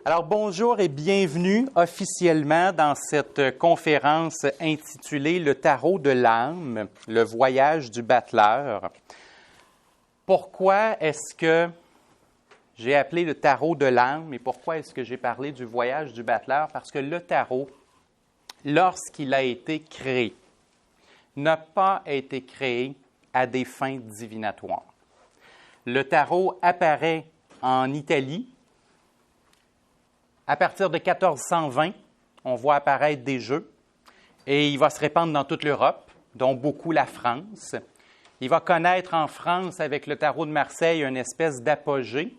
Alors, bonjour et bienvenue officiellement dans cette conférence intitulée « Le tarot de l'âme, le voyage du battleur ». Pourquoi est-ce que j'ai appelé le tarot de l'âme et pourquoi est-ce que j'ai parlé du voyage du battleur? Parce que le tarot, lorsqu'il a été créé, n'a pas été créé à des fins divinatoires. Le tarot apparaît en Italie. À partir de 1420, on voit apparaître des jeux et il va se répandre dans toute l'Europe, dont beaucoup la France. Il va connaître en France, avec le tarot de Marseille, une espèce d'apogée,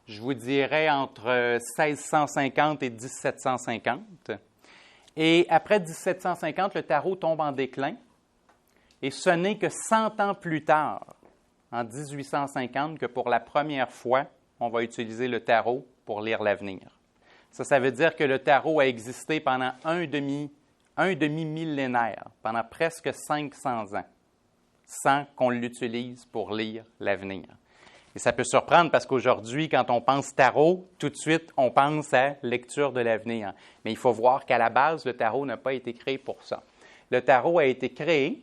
je vous dirais entre 1650 et 1750. Et après 1750, le tarot tombe en déclin et ce n'est que 100 ans plus tard, en 1850, que pour la première fois, on va utiliser le tarot pour lire l'avenir. Ça veut dire que le tarot a existé pendant un demi-millénaire, pendant presque 500 ans, sans qu'on l'utilise pour lire l'avenir. Et ça peut surprendre parce qu'aujourd'hui, quand on pense tarot, tout de suite, on pense à lecture de l'avenir. Mais il faut voir qu'à la base, le tarot n'a pas été créé pour ça. Le tarot a été créé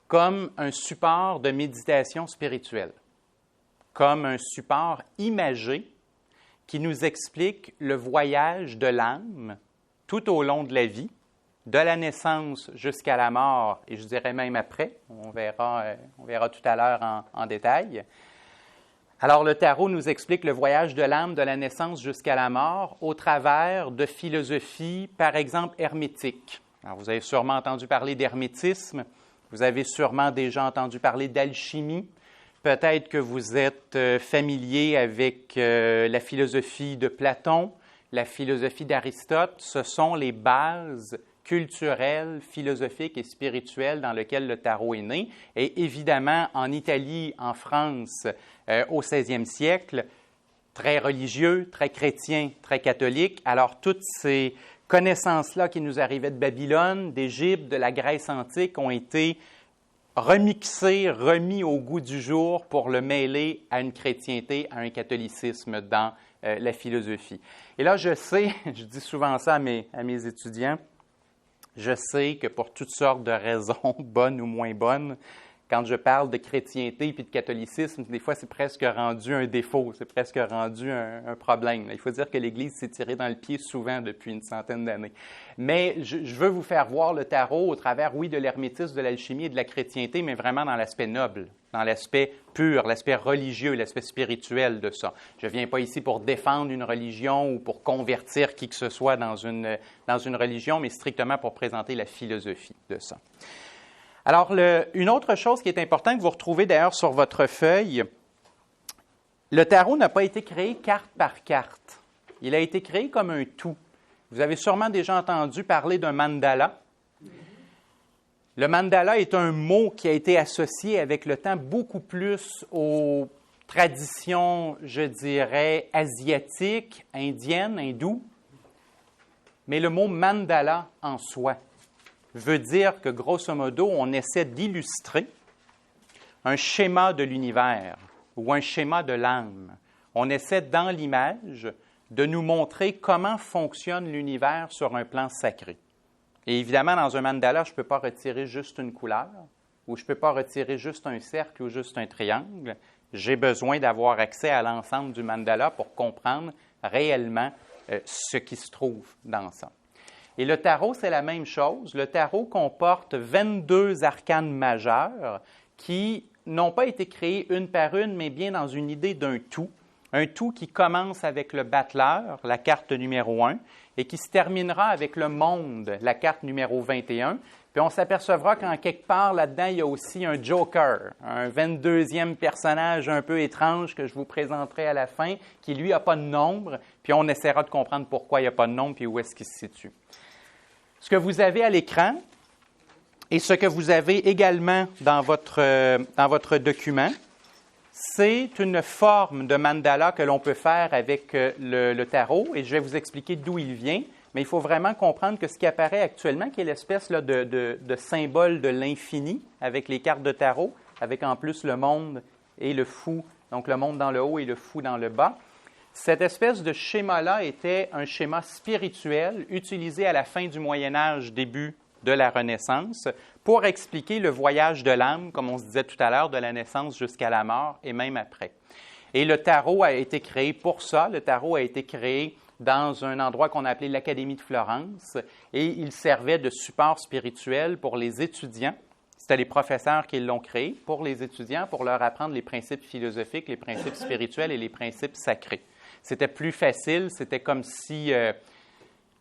comme un support de méditation spirituelle, comme un support imagé qui nous explique le voyage de l'âme tout au long de la vie, de la naissance jusqu'à la mort, et je dirais même après. On verra tout à l'heure en détail. Alors, le tarot nous explique le voyage de l'âme de la naissance jusqu'à la mort au travers de philosophies, par exemple, hermétiques. Alors, vous avez sûrement entendu parler d'hermétisme, vous avez sûrement déjà entendu parler d'alchimie. Peut-être que vous êtes familier avec la philosophie de Platon, la philosophie d'Aristote. Ce sont les bases culturelles, philosophiques et spirituelles dans lesquelles le tarot est né. Et évidemment, en Italie, en France, au 16e siècle, très religieux, très chrétien, très catholique. Alors, toutes ces connaissances-là qui nous arrivaient de Babylone, d'Égypte, de la Grèce antique ont été remixé, remis au goût du jour pour le mêler à une chrétienté, à un catholicisme dans la philosophie. Et là, je sais, je dis souvent ça à mes étudiants, je sais que pour toutes sortes de raisons, bonnes ou moins bonnes, quand je parle de chrétienté puis de catholicisme, des fois, c'est presque rendu un défaut, c'est presque rendu un problème. Il faut dire que l'Église s'est tirée dans le pied souvent depuis une centaine d'années. Mais je veux vous faire voir le tarot au travers, oui, de l'hermétisme, de l'alchimie et de la chrétienté, mais vraiment dans l'aspect noble, dans l'aspect pur, l'aspect religieux, l'aspect spirituel de ça. Je ne viens pas ici pour défendre une religion ou pour convertir qui que ce soit dans une religion, mais strictement pour présenter la philosophie de ça. Alors, une autre chose qui est importante, que vous retrouvez d'ailleurs sur votre feuille, le tarot n'a pas été créé carte par carte. Il a été créé comme un tout. Vous avez sûrement déjà entendu parler d'un mandala. Le mandala est un mot qui a été associé avec le temps beaucoup plus aux traditions, je dirais, asiatiques, indiennes, hindoues. Mais le mot mandala en soi veut dire que, grosso modo, on essaie d'illustrer un schéma de l'univers ou un schéma de l'âme. On essaie, dans l'image, de nous montrer comment fonctionne l'univers sur un plan sacré. Et évidemment, dans un mandala, je ne peux pas retirer juste une couleur ou je ne peux pas retirer juste un cercle ou juste un triangle. J'ai besoin d'avoir accès à l'ensemble du mandala pour comprendre réellement ce qui se trouve dans ça. Et le tarot, c'est la même chose. Le tarot comporte 22 arcanes majeures qui n'ont pas été créées une par une, mais bien dans une idée d'un tout. Un tout qui commence avec le battleur, la carte numéro 1, et qui se terminera avec le monde, la carte numéro 21. Puis on s'apercevra qu'en quelque part là-dedans, il y a aussi un joker, un 22e personnage un peu étrange que je vous présenterai à la fin, qui lui n'a pas de nombre, puis on essaiera de comprendre pourquoi il n'y a pas de nombre, puis où est-ce qu'il se situe. Ce que vous avez à l'écran et ce que vous avez également dans votre document, c'est une forme de mandala que l'on peut faire avec le tarot et je vais vous expliquer d'où il vient, mais il faut vraiment comprendre que ce qui apparaît actuellement, qui est l'espèce là, de symbole de l'infini avec les cartes de tarot, avec en plus le monde et le fou, donc le monde dans le haut et le fou dans le bas, Cette espèce de schéma-là était un schéma spirituel utilisé à la fin du Moyen Âge, début de la Renaissance, pour expliquer le voyage de l'âme, comme on se disait tout à l'heure, de la naissance jusqu'à la mort et même après. Et le tarot a été créé pour ça. Le tarot a été créé dans un endroit qu'on a appelé l'Académie de Florence et il servait de support spirituel pour les étudiants. C'était les professeurs qui l'ont créé pour les étudiants, pour leur apprendre les principes philosophiques, les principes spirituels et les principes sacrés. C'était plus facile, c'était comme si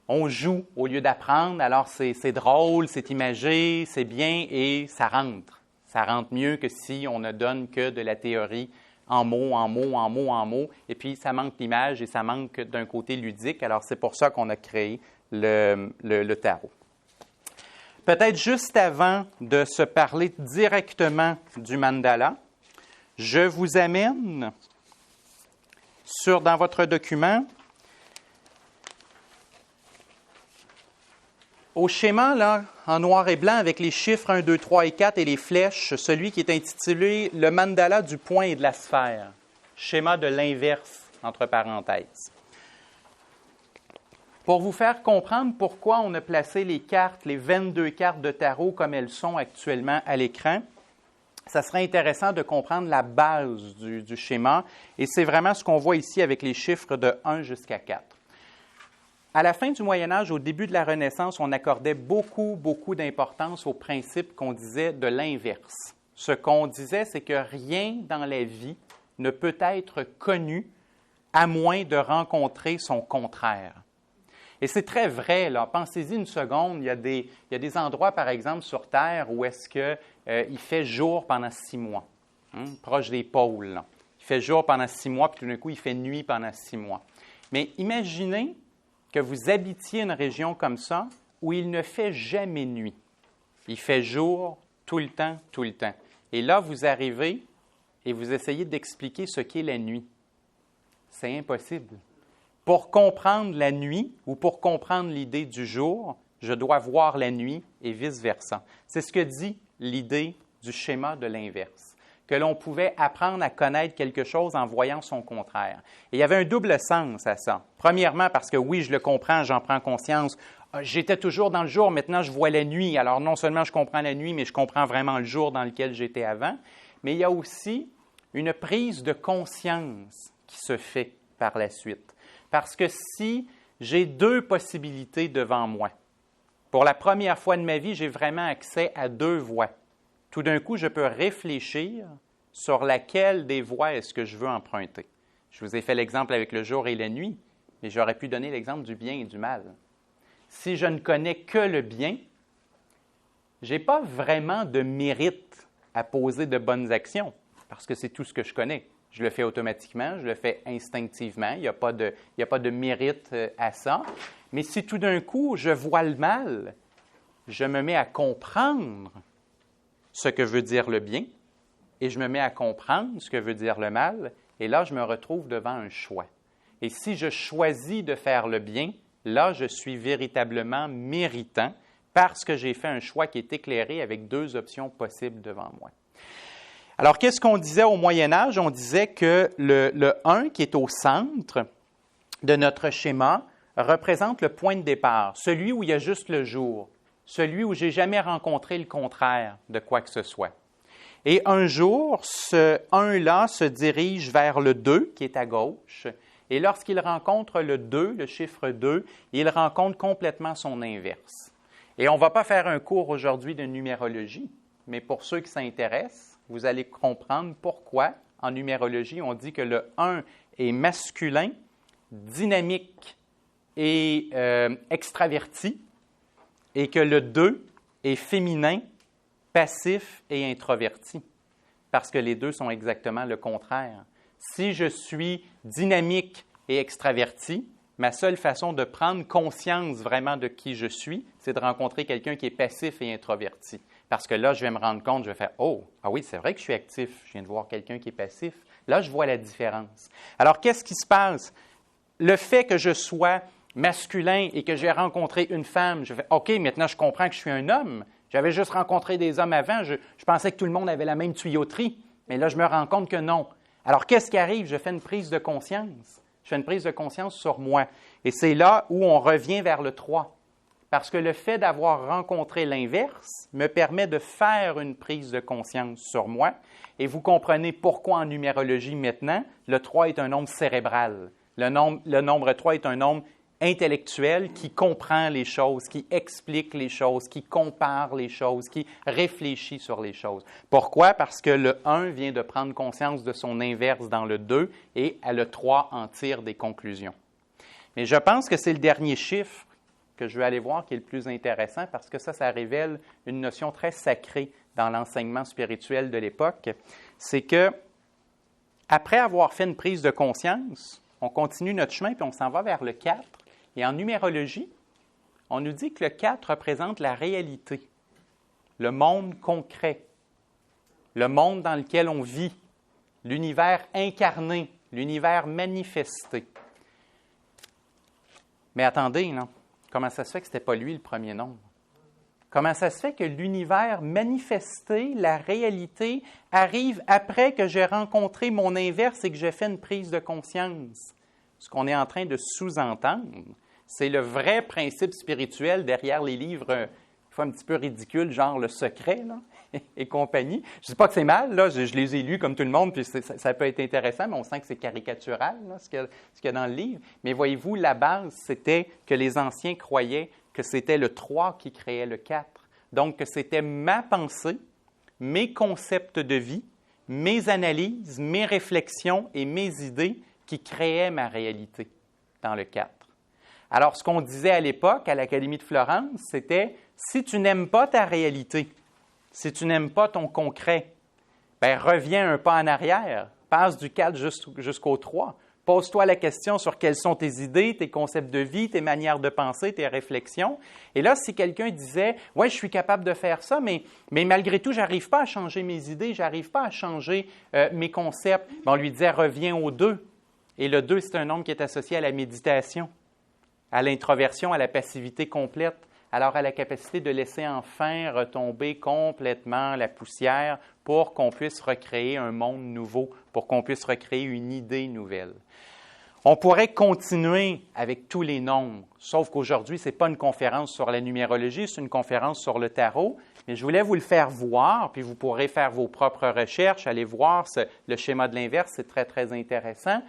on joue au lieu d'apprendre, alors c'est drôle, c'est imagé, c'est bien et ça rentre. Ça rentre mieux que si on ne donne que de la théorie en mots, en mots, en mots, en mots, et puis ça manque l'image et ça manque d'un côté ludique. Alors c'est pour ça qu'on a créé le tarot. Peut-être juste avant de se parler directement du mandala, je vous amène dans votre document au schéma là, en noir et blanc avec les chiffres 1, 2, 3 et 4 et les flèches, celui qui est intitulé « Le mandala du point et de la sphère », schéma de l'inverse, entre parenthèses. Pour vous faire comprendre pourquoi on a placé les cartes, les 22 cartes de tarot comme elles sont actuellement à l'écran, ça serait intéressant de comprendre la base du schéma, et c'est vraiment ce qu'on voit ici avec les chiffres de 1 jusqu'à 4. À la fin du Moyen Âge, au début de la Renaissance, on accordait beaucoup d'importance au principe qu'on disait de l'inverse. Ce qu'on disait, c'est que rien dans la vie ne peut être connu à moins de rencontrer son contraire. Et c'est très vrai, là. Pensez-y une seconde, il y a des endroits, par exemple, sur Terre où est-ce qu'il fait jour pendant 6 mois, proche des pôles. Là. Il fait jour pendant 6 mois, puis tout d'un coup, il fait nuit pendant 6 mois. Mais imaginez que vous habitiez une région comme ça où il ne fait jamais nuit. Il fait jour tout le temps. Et là, vous arrivez et vous essayez d'expliquer ce qu'est la nuit. C'est impossible. Pour comprendre la nuit ou pour comprendre l'idée du jour, je dois voir la nuit et vice-versa. C'est ce que dit l'idée du schéma de l'inverse, que l'on pouvait apprendre à connaître quelque chose en voyant son contraire. Et il y avait un double sens à ça. Premièrement, parce que oui, je le comprends, j'en prends conscience. J'étais toujours dans le jour, maintenant je vois la nuit. Alors non seulement je comprends la nuit, mais je comprends vraiment le jour dans lequel j'étais avant. Mais il y a aussi une prise de conscience qui se fait par la suite. Parce que si j'ai 2 possibilités devant moi, pour la première fois de ma vie, j'ai vraiment accès à 2 voies. Tout d'un coup, je peux réfléchir sur laquelle des voies est-ce que je veux emprunter. Je vous ai fait l'exemple avec le jour et la nuit, mais j'aurais pu donner l'exemple du bien et du mal. Si je ne connais que le bien, je n'ai pas vraiment de mérite à poser de bonnes actions, parce que c'est tout ce que je connais. Je le fais automatiquement, je le fais instinctivement, il n'y a pas de mérite à ça. Mais si tout d'un coup, je vois le mal, je me mets à comprendre ce que veut dire le bien et je me mets à comprendre ce que veut dire le mal, et là, je me retrouve devant un choix. Et si je choisis de faire le bien, là, je suis véritablement méritant parce que j'ai fait un choix qui est éclairé avec 2 options possibles devant moi. Alors, qu'est-ce qu'on disait au Moyen Âge? On disait que le 1 qui est au centre de notre schéma représente le point de départ, celui où il y a juste le jour, celui où je n'ai jamais rencontré le contraire de quoi que ce soit. Et un jour, ce 1-là se dirige vers le 2 qui est à gauche, et lorsqu'il rencontre le 2, le chiffre 2, il rencontre complètement son inverse. Et on ne va pas faire un cours aujourd'hui de numérologie, mais pour ceux qui s'intéressent, vous allez comprendre pourquoi, en numérologie, on dit que le 1 est masculin, dynamique et extraverti, et que le 2 est féminin, passif et introverti, parce que les 2 sont exactement le contraire. Si je suis dynamique et extraverti, ma seule façon de prendre conscience vraiment de qui je suis, c'est de rencontrer quelqu'un qui est passif et introverti. Parce que là, je vais me rendre compte, je vais faire « Oh, ah oui, c'est vrai que je suis actif, je viens de voir quelqu'un qui est passif. » Là, je vois la différence. Alors, qu'est-ce qui se passe? Le fait que je sois masculin et que j'ai rencontré une femme, je fais « OK, maintenant je comprends que je suis un homme. J'avais juste rencontré des hommes avant, je pensais que tout le monde avait la même tuyauterie. Mais là, je me rends compte que non. Alors, qu'est-ce qui arrive? Je fais une prise de conscience. Je fais une prise de conscience sur moi. Et c'est là où on revient vers le 3. Parce que le fait d'avoir rencontré l'inverse me permet de faire une prise de conscience sur moi. Et vous comprenez pourquoi en numérologie maintenant, le 3 est un nombre cérébral. Le nombre 3 est un nombre intellectuel qui comprend les choses, qui explique les choses, qui compare les choses, qui réfléchit sur les choses. Pourquoi? Parce que le 1 vient de prendre conscience de son inverse dans le 2 et le 3 en tire des conclusions. Mais je pense que c'est le dernier chiffre que je vais aller voir qui est le plus intéressant parce que ça révèle une notion très sacrée dans l'enseignement spirituel de l'époque. C'est que, après avoir fait une prise de conscience, on continue notre chemin puis on s'en va vers le 4. Et en numérologie, on nous dit que le 4 représente la réalité, le monde concret, le monde dans lequel on vit, l'univers incarné, l'univers manifesté. Mais attendez, non? Comment ça se fait que ce n'était pas lui le premier nombre? Comment ça se fait que l'univers manifesté, la réalité, arrive après que j'ai rencontré mon inverse et que j'ai fait une prise de conscience? Ce qu'on est en train de sous-entendre, c'est le vrai principe spirituel derrière les livres un petit peu ridicules, genre Le Secret là, et compagnie. Je ne dis pas que c'est mal, là, je les ai lus comme tout le monde, puis ça peut être intéressant, mais on sent que c'est caricatural, là, ce qu'il y a dans le livre. Mais voyez-vous, la base, c'était que les anciens croyaient que c'était le 3 qui créait le 4. Donc, que c'était ma pensée, mes concepts de vie, mes analyses, mes réflexions et mes idées qui créaient ma réalité dans le 4. Alors, ce qu'on disait à l'époque, à l'Académie de Florence, c'était « si tu n'aimes pas ta réalité, si tu n'aimes pas ton concret, bien, reviens un pas en arrière, passe du 4 jusqu'au 3. Pose-toi la question sur quelles sont tes idées, tes concepts de vie, tes manières de penser, tes réflexions. » Et là, si quelqu'un disait « ouais, je suis capable de faire ça, mais malgré tout, je n'arrive pas à changer mes idées, je n'arrive pas à changer mes concepts. » On lui disait « reviens au 2. » Et le 2, c'est un nombre qui est associé à la méditation, à l'introversion, à la passivité complète, alors à la capacité de laisser enfin retomber complètement la poussière pour qu'on puisse recréer un monde nouveau, pour qu'on puisse recréer une idée nouvelle. On pourrait continuer avec tous les nombres, sauf qu'aujourd'hui, ce n'est pas une conférence sur la numérologie, c'est une conférence sur le tarot, mais je voulais vous le faire voir, puis vous pourrez faire vos propres recherches, aller voir le schéma de l'inverse, c'est très, très intéressant,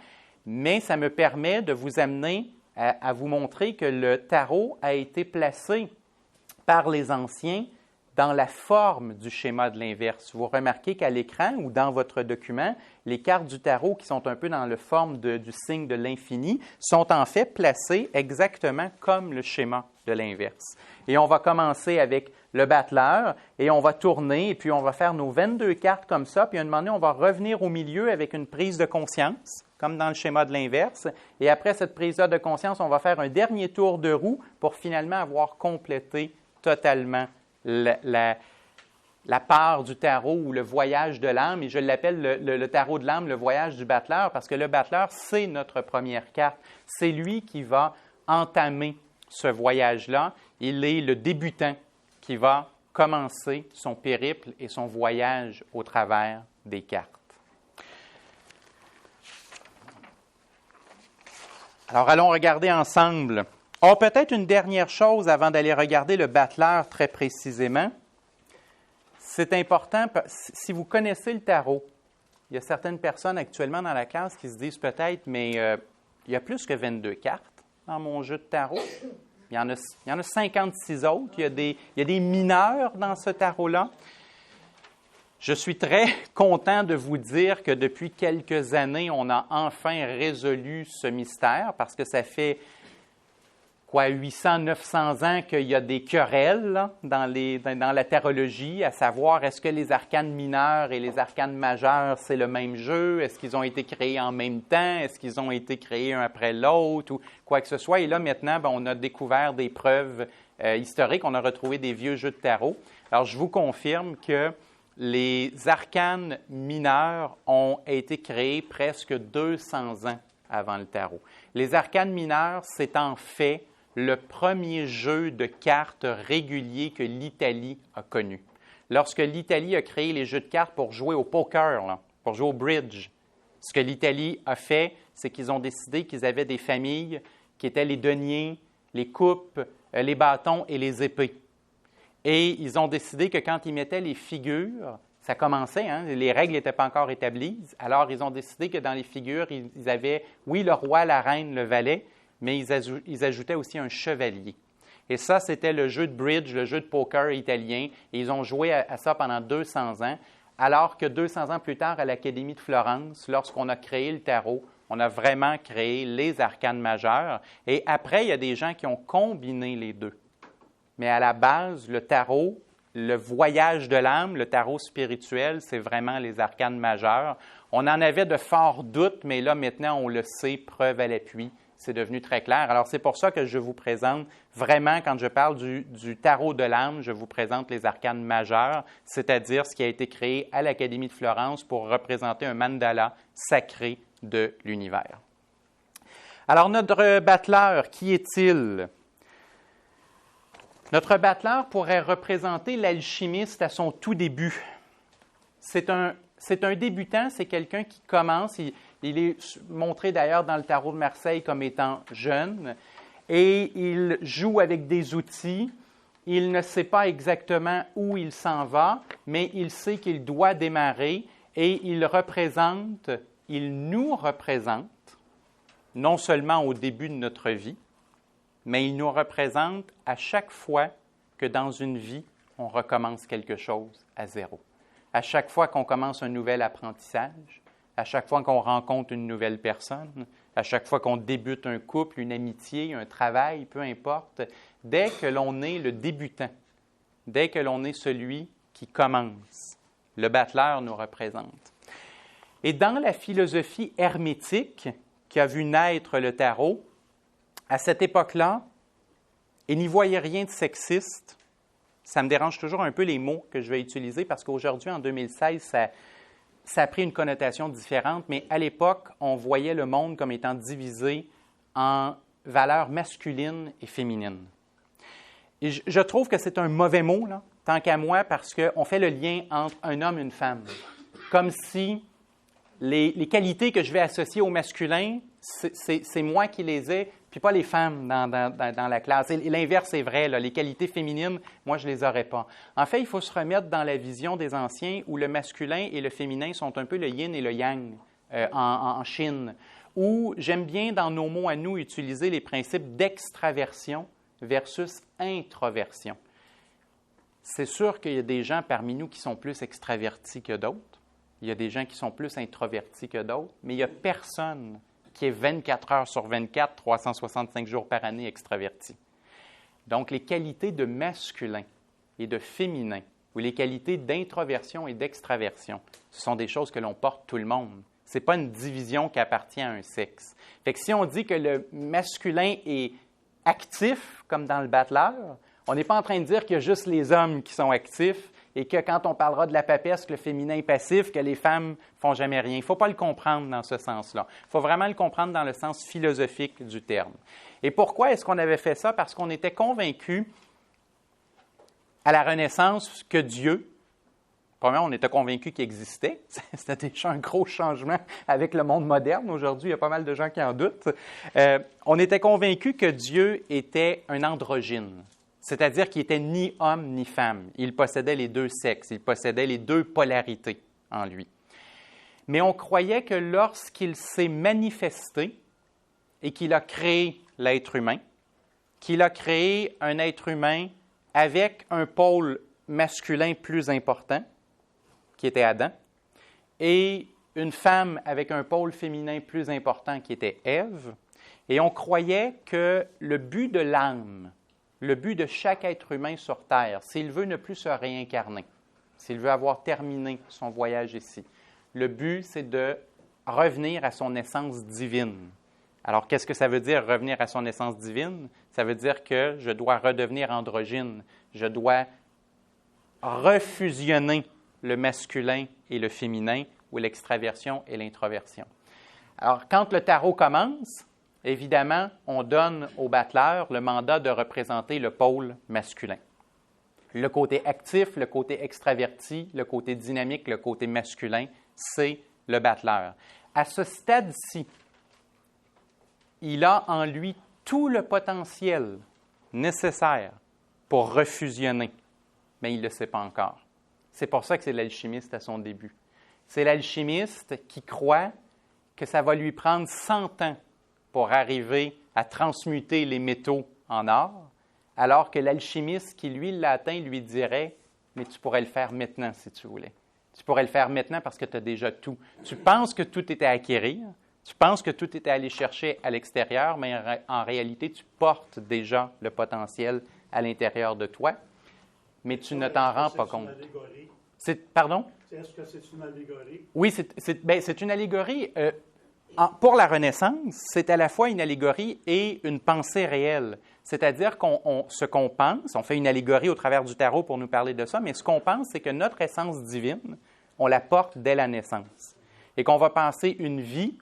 mais ça me permet de vous amener à vous montrer que le tarot a été placé par les anciens dans la forme du schéma de l'inverse. Vous remarquez qu'à l'écran ou dans votre document, les cartes du tarot qui sont un peu dans la forme du signe de l'infini sont en fait placées exactement comme le schéma de l'inverse. Et on va commencer avec le battleur et on va tourner et puis on va faire nos 22 cartes comme ça. Puis à un moment donné, on va revenir au milieu avec une prise de conscience, comme dans le schéma de l'inverse. Et après cette prise-là de conscience, on va faire un dernier tour de roue pour finalement avoir complété totalement la part du tarot ou le voyage de l'âme. Et je l'appelle le tarot de l'âme, le voyage du battleur, parce que le battleur, c'est notre première carte. C'est lui qui va entamer ce voyage-là. Il est le débutant qui va commencer son périple et son voyage au travers des cartes. Alors, allons regarder ensemble. Oh, peut-être une dernière chose avant d'aller regarder le battleur très précisément. C'est important, si vous connaissez le tarot, il y a certaines personnes actuellement dans la classe qui se disent peut-être, mais il y a plus que 22 cartes dans mon jeu de tarot. Il y en a 56 autres. Il y a des mineurs dans ce tarot-là. Je suis très content de vous dire que depuis quelques années, on a enfin résolu ce mystère parce que ça fait 800, 900 ans qu'il y a des querelles là, dans la tarologie, à savoir est-ce que les arcanes mineurs et les arcanes majeurs, c'est le même jeu? Est-ce qu'ils ont été créés en même temps? Est-ce qu'ils ont été créés un après l'autre? Ou quoi que ce soit. Et là, maintenant, on a découvert des preuves historiques. On a retrouvé des vieux jeux de tarot. Alors, je vous confirme que les arcanes mineurs ont été créés presque 200 ans avant le tarot. Les arcanes mineurs, c'est en fait le premier jeu de cartes régulier que l'Italie a connu. Lorsque l'Italie a créé les jeux de cartes pour jouer au poker, là, pour jouer au bridge, Ce que l'Italie a fait, c'est qu'ils ont décidé qu'ils avaient des familles qui étaient les deniers, les coupes, les bâtons et les épées. Et ils ont décidé que quand ils mettaient les figures, ça commençait, hein, les règles n'étaient pas encore établies, alors ils ont décidé que dans les figures, ils avaient, oui, le roi, la reine, le valet, mais ils ajoutaient aussi un chevalier. Et ça, c'était le jeu de bridge, le jeu de poker italien, et ils ont joué à ça pendant 200 ans, alors que 200 ans plus tard, à l'Académie de Florence, lorsqu'on a créé le tarot, on a vraiment créé les arcanes majeures, et après, il y a des gens qui ont combiné les deux. Mais à la base, le tarot, le voyage de l'âme, le tarot spirituel, c'est vraiment les arcanes majeures. On en avait de forts doutes, mais là, maintenant, on le sait, preuve à l'appui. C'est devenu très clair. Alors, c'est pour ça que je vous présente vraiment, quand je parle du tarot de l'âme, je vous présente les arcanes majeures, c'est-à-dire ce qui a été créé à l'Académie de Florence pour représenter un mandala sacré de l'univers. Alors, notre battleur, qui est-il? Notre battleur pourrait représenter l'alchimiste à son tout début. C'est un débutant, c'est quelqu'un qui commence, il est montré d'ailleurs dans le tarot de Marseille comme étant jeune, et il joue avec des outils. Il ne sait pas exactement où il s'en va, mais il sait qu'il doit démarrer, et il nous représente, non seulement au début de notre vie, mais il nous représente à chaque fois que dans une vie, on recommence quelque chose à zéro. À chaque fois qu'on commence un nouvel apprentissage, à chaque fois qu'on rencontre une nouvelle personne, à chaque fois qu'on débute un couple, une amitié, un travail, peu importe, dès que l'on est le débutant, dès que l'on est celui qui commence, le battleur nous représente. Et dans la philosophie hermétique qui a vu naître le tarot, à cette époque-là, et n'y voyez rien de sexiste. Ça me dérange toujours un peu les mots que je vais utiliser parce qu'aujourd'hui, en 2016, ça a pris une connotation différente, mais à l'époque, on voyait le monde comme étant divisé en valeurs masculines et féminines. Et je trouve que c'est un mauvais mot, là, tant qu'à moi, parce qu'on fait le lien entre un homme et une femme. Comme si les qualités que je vais associer au masculin, c'est moi qui les ai, puis pas les femmes dans la classe. Et l'inverse est vrai, là. Les qualités féminines, moi, je ne les aurais pas. En fait, il faut se remettre dans la vision des anciens où le masculin et le féminin sont un peu le yin et le yang en Chine, où j'aime bien, dans nos mots à nous, utiliser les principes d'extraversion versus introversion. C'est sûr qu'il y a des gens parmi nous qui sont plus extravertis que d'autres. Il y a des gens qui sont plus introvertis que d'autres, mais il n'y a personne qui est 24 heures sur 24, 365 jours par année extraverti. Donc, les qualités de masculin et de féminin, ou les qualités d'introversion et d'extraversion, ce sont des choses que l'on porte tout le monde. Ce n'est pas une division qui appartient à un sexe. Fait que si on dit que le masculin est actif, comme dans le battleur, on n'est pas en train de dire qu'il y a juste les hommes qui sont actifs et que quand on parlera de la papesse, que le féminin est passif, que les femmes ne font jamais rien. Il ne faut pas le comprendre dans ce sens-là. Il faut vraiment le comprendre dans le sens philosophique du terme. Et pourquoi est-ce qu'on avait fait ça? Parce qu'on était convaincus à la Renaissance que Dieu, premièrement, on était convaincus qu'il existait. C'était déjà un gros changement avec le monde moderne. Aujourd'hui, il y a pas mal de gens qui en doutent. On était convaincus que Dieu était un androgyne. C'est-à-dire qu'il n'était ni homme ni femme. Il possédait les deux sexes, il possédait les deux polarités en lui. Mais on croyait que lorsqu'il s'est manifesté et qu'il a créé l'être humain, qu'il a créé un être humain avec un pôle masculin plus important, qui était Adam, et une femme avec un pôle féminin plus important, qui était Ève, et on croyait que le but de l'âme, le but de chaque être humain sur Terre, s'il veut ne plus se réincarner, s'il veut avoir terminé son voyage ici, le but, c'est de revenir à son essence divine. Alors, qu'est-ce que ça veut dire, revenir à son essence divine? Ça veut dire que je dois redevenir androgyne. Je dois refusionner le masculin et le féminin, ou l'extraversion et l'introversion. Alors, quand le tarot commence, évidemment, on donne au battleur le mandat de représenter le pôle masculin. Le côté actif, le côté extraverti, le côté dynamique, le côté masculin, c'est le battleur. à ce stade-ci, il a en lui tout le potentiel nécessaire pour refusionner, mais il ne le sait pas encore. C'est pour ça que c'est l'alchimiste à son début. C'est l'alchimiste qui croit que ça va lui prendre 100 ans pour arriver à transmuter les métaux en or, alors que l'alchimiste qui, lui, l'a atteint, lui dirait « Mais tu pourrais le faire maintenant si tu voulais. Tu pourrais le faire maintenant parce que tu as déjà tout. Tu penses que tout est à acquérir, tu penses que tout est à aller chercher à l'extérieur, mais en réalité, tu portes déjà le potentiel à l'intérieur de toi, mais tu ne t'en rends pas compte. » Pardon? Est-ce que c'est une allégorie? Oui, c'est une allégorie. Pour la Renaissance, c'est à la fois une allégorie et une pensée réelle. C'est-à-dire ce qu'on pense, on fait une allégorie au travers du tarot pour nous parler de ça, mais ce qu'on pense, c'est que notre essence divine, on la porte dès la naissance. Et qu'on va passer une vie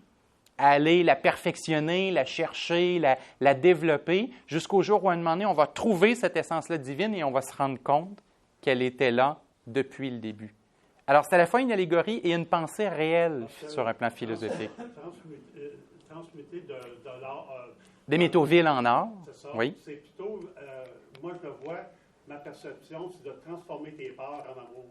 à aller la perfectionner, la chercher, la développer, jusqu'au jour où, à un moment donné, on va trouver cette essence-là divine et on va se rendre compte qu'elle était là depuis le début. Alors, c'est à la fois une allégorie et une pensée réelle sur un plan philosophique. Transmuter de l'or. Des métaux vils en or. C'est ça. Oui. C'est plutôt, moi je le vois, ma perception, c'est de transformer tes peurs en amour.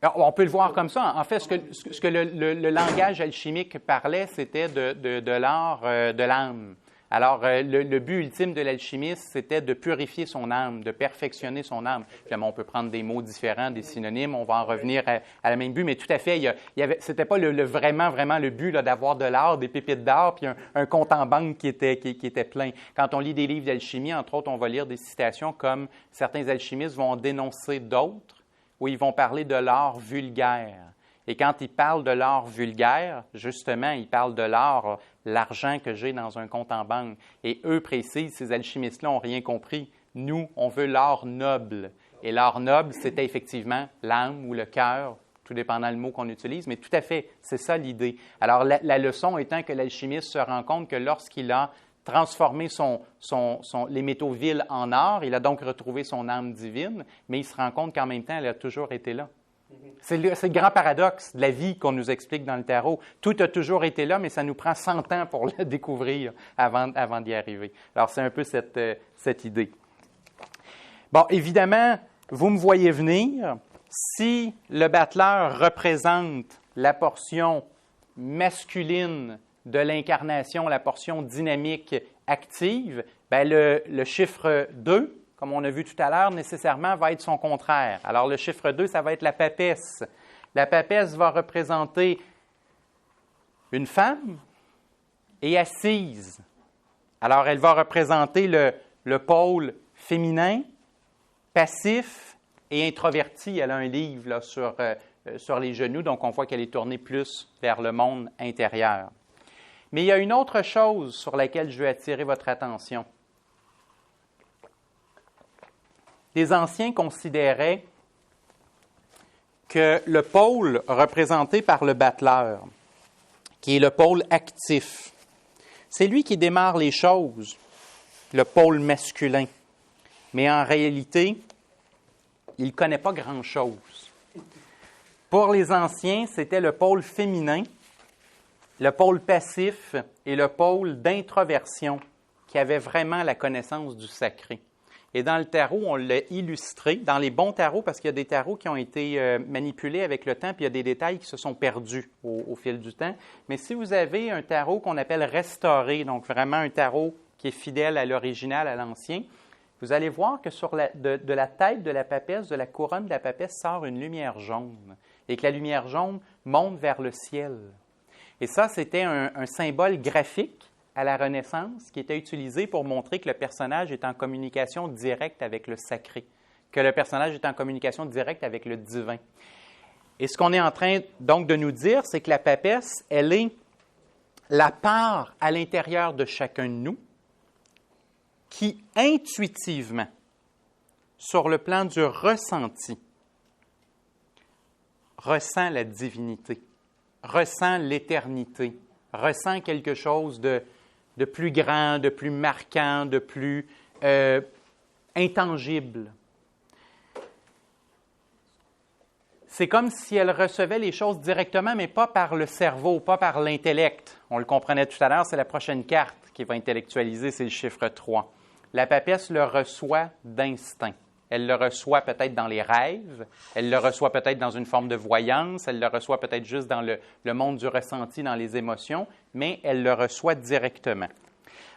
Alors, on peut le voir comme ça. En fait, ce que le langage alchimique parlait, c'était de l'art de l'âme. Alors, le but ultime de l'alchimiste, c'était de purifier son âme, de perfectionner son âme. Évidemment, on peut prendre des mots différents, des synonymes, on va en revenir à la même but, mais tout à fait, c'était pas vraiment le but là, d'avoir de l'or, des pépites d'or, puis un compte en banque qui était plein. Quand on lit des livres d'alchimie, entre autres, on va lire des citations comme certains alchimistes vont dénoncer d'autres, où ils vont parler de l'or vulgaire. Et quand ils parlent de l'or vulgaire, justement, ils parlent de l'or, l'argent que j'ai dans un compte en banque. Et eux précisent, ces alchimistes-là n'ont rien compris. Nous, on veut l'or noble. Et l'or noble, c'était effectivement l'âme ou le cœur, tout dépendant le mot qu'on utilise, mais tout à fait, c'est ça l'idée. Alors, la leçon étant que l'alchimiste se rend compte que lorsqu'il a transformé les métaux vils en or, il a donc retrouvé son âme divine, mais il se rend compte qu'en même temps, elle a toujours été là. C'est le grand paradoxe de la vie qu'on nous explique dans le tarot. Tout a toujours été là, mais ça nous prend 100 ans pour le découvrir avant d'y arriver. Alors, c'est un peu cette idée. Bon, évidemment, vous me voyez venir. Si le battleur représente la portion masculine de l'incarnation, la portion dynamique active, bien le chiffre 2, comme on a vu tout à l'heure, nécessairement va être son contraire. Alors, le chiffre 2, ça va être la papesse. La papesse va représenter une femme et assise. Alors, elle va représenter le pôle féminin, passif et introverti. Elle a un livre là, sur les genoux, donc on voit qu'elle est tournée plus vers le monde intérieur. Mais il y a une autre chose sur laquelle je veux attirer votre attention. Les anciens considéraient que le pôle représenté par le battleur, qui est le pôle actif, c'est lui qui démarre les choses, le pôle masculin. Mais en réalité, il ne connaît pas grand-chose. Pour les anciens, c'était le pôle féminin, le pôle passif et le pôle d'introversion qui avait vraiment la connaissance du sacré. Et dans le tarot, on l'a illustré, dans les bons tarots, parce qu'il y a des tarots qui ont été manipulés avec le temps, puis il y a des détails qui se sont perdus au fil du temps. Mais si vous avez un tarot qu'on appelle restauré, donc vraiment un tarot qui est fidèle à l'original, à l'ancien, vous allez voir que de la tête de la papesse, de la couronne de la papesse, sort une lumière jaune, et que la lumière jaune monte vers le ciel. Et ça, c'était un symbole graphique à la Renaissance, qui était utilisé pour montrer que le personnage est en communication directe avec le sacré, que le personnage est en communication directe avec le divin. Et ce qu'on est en train donc de nous dire, c'est que la papesse, elle est la part à l'intérieur de chacun de nous qui, intuitivement, sur le plan du ressenti, ressent la divinité, ressent l'éternité, ressent quelque chose de plus grand, de plus marquant, de plus intangible. c'est comme si elle recevait les choses directement, mais pas par le cerveau, pas par l'intellect. On le comprenait tout à l'heure, c'est la prochaine carte qui va intellectualiser, c'est le chiffre 3. La papesse le reçoit d'instinct. Elle le reçoit peut-être dans les rêves, elle le reçoit peut-être dans une forme de voyance, elle le reçoit peut-être juste dans le monde du ressenti, dans les émotions, mais elle le reçoit directement.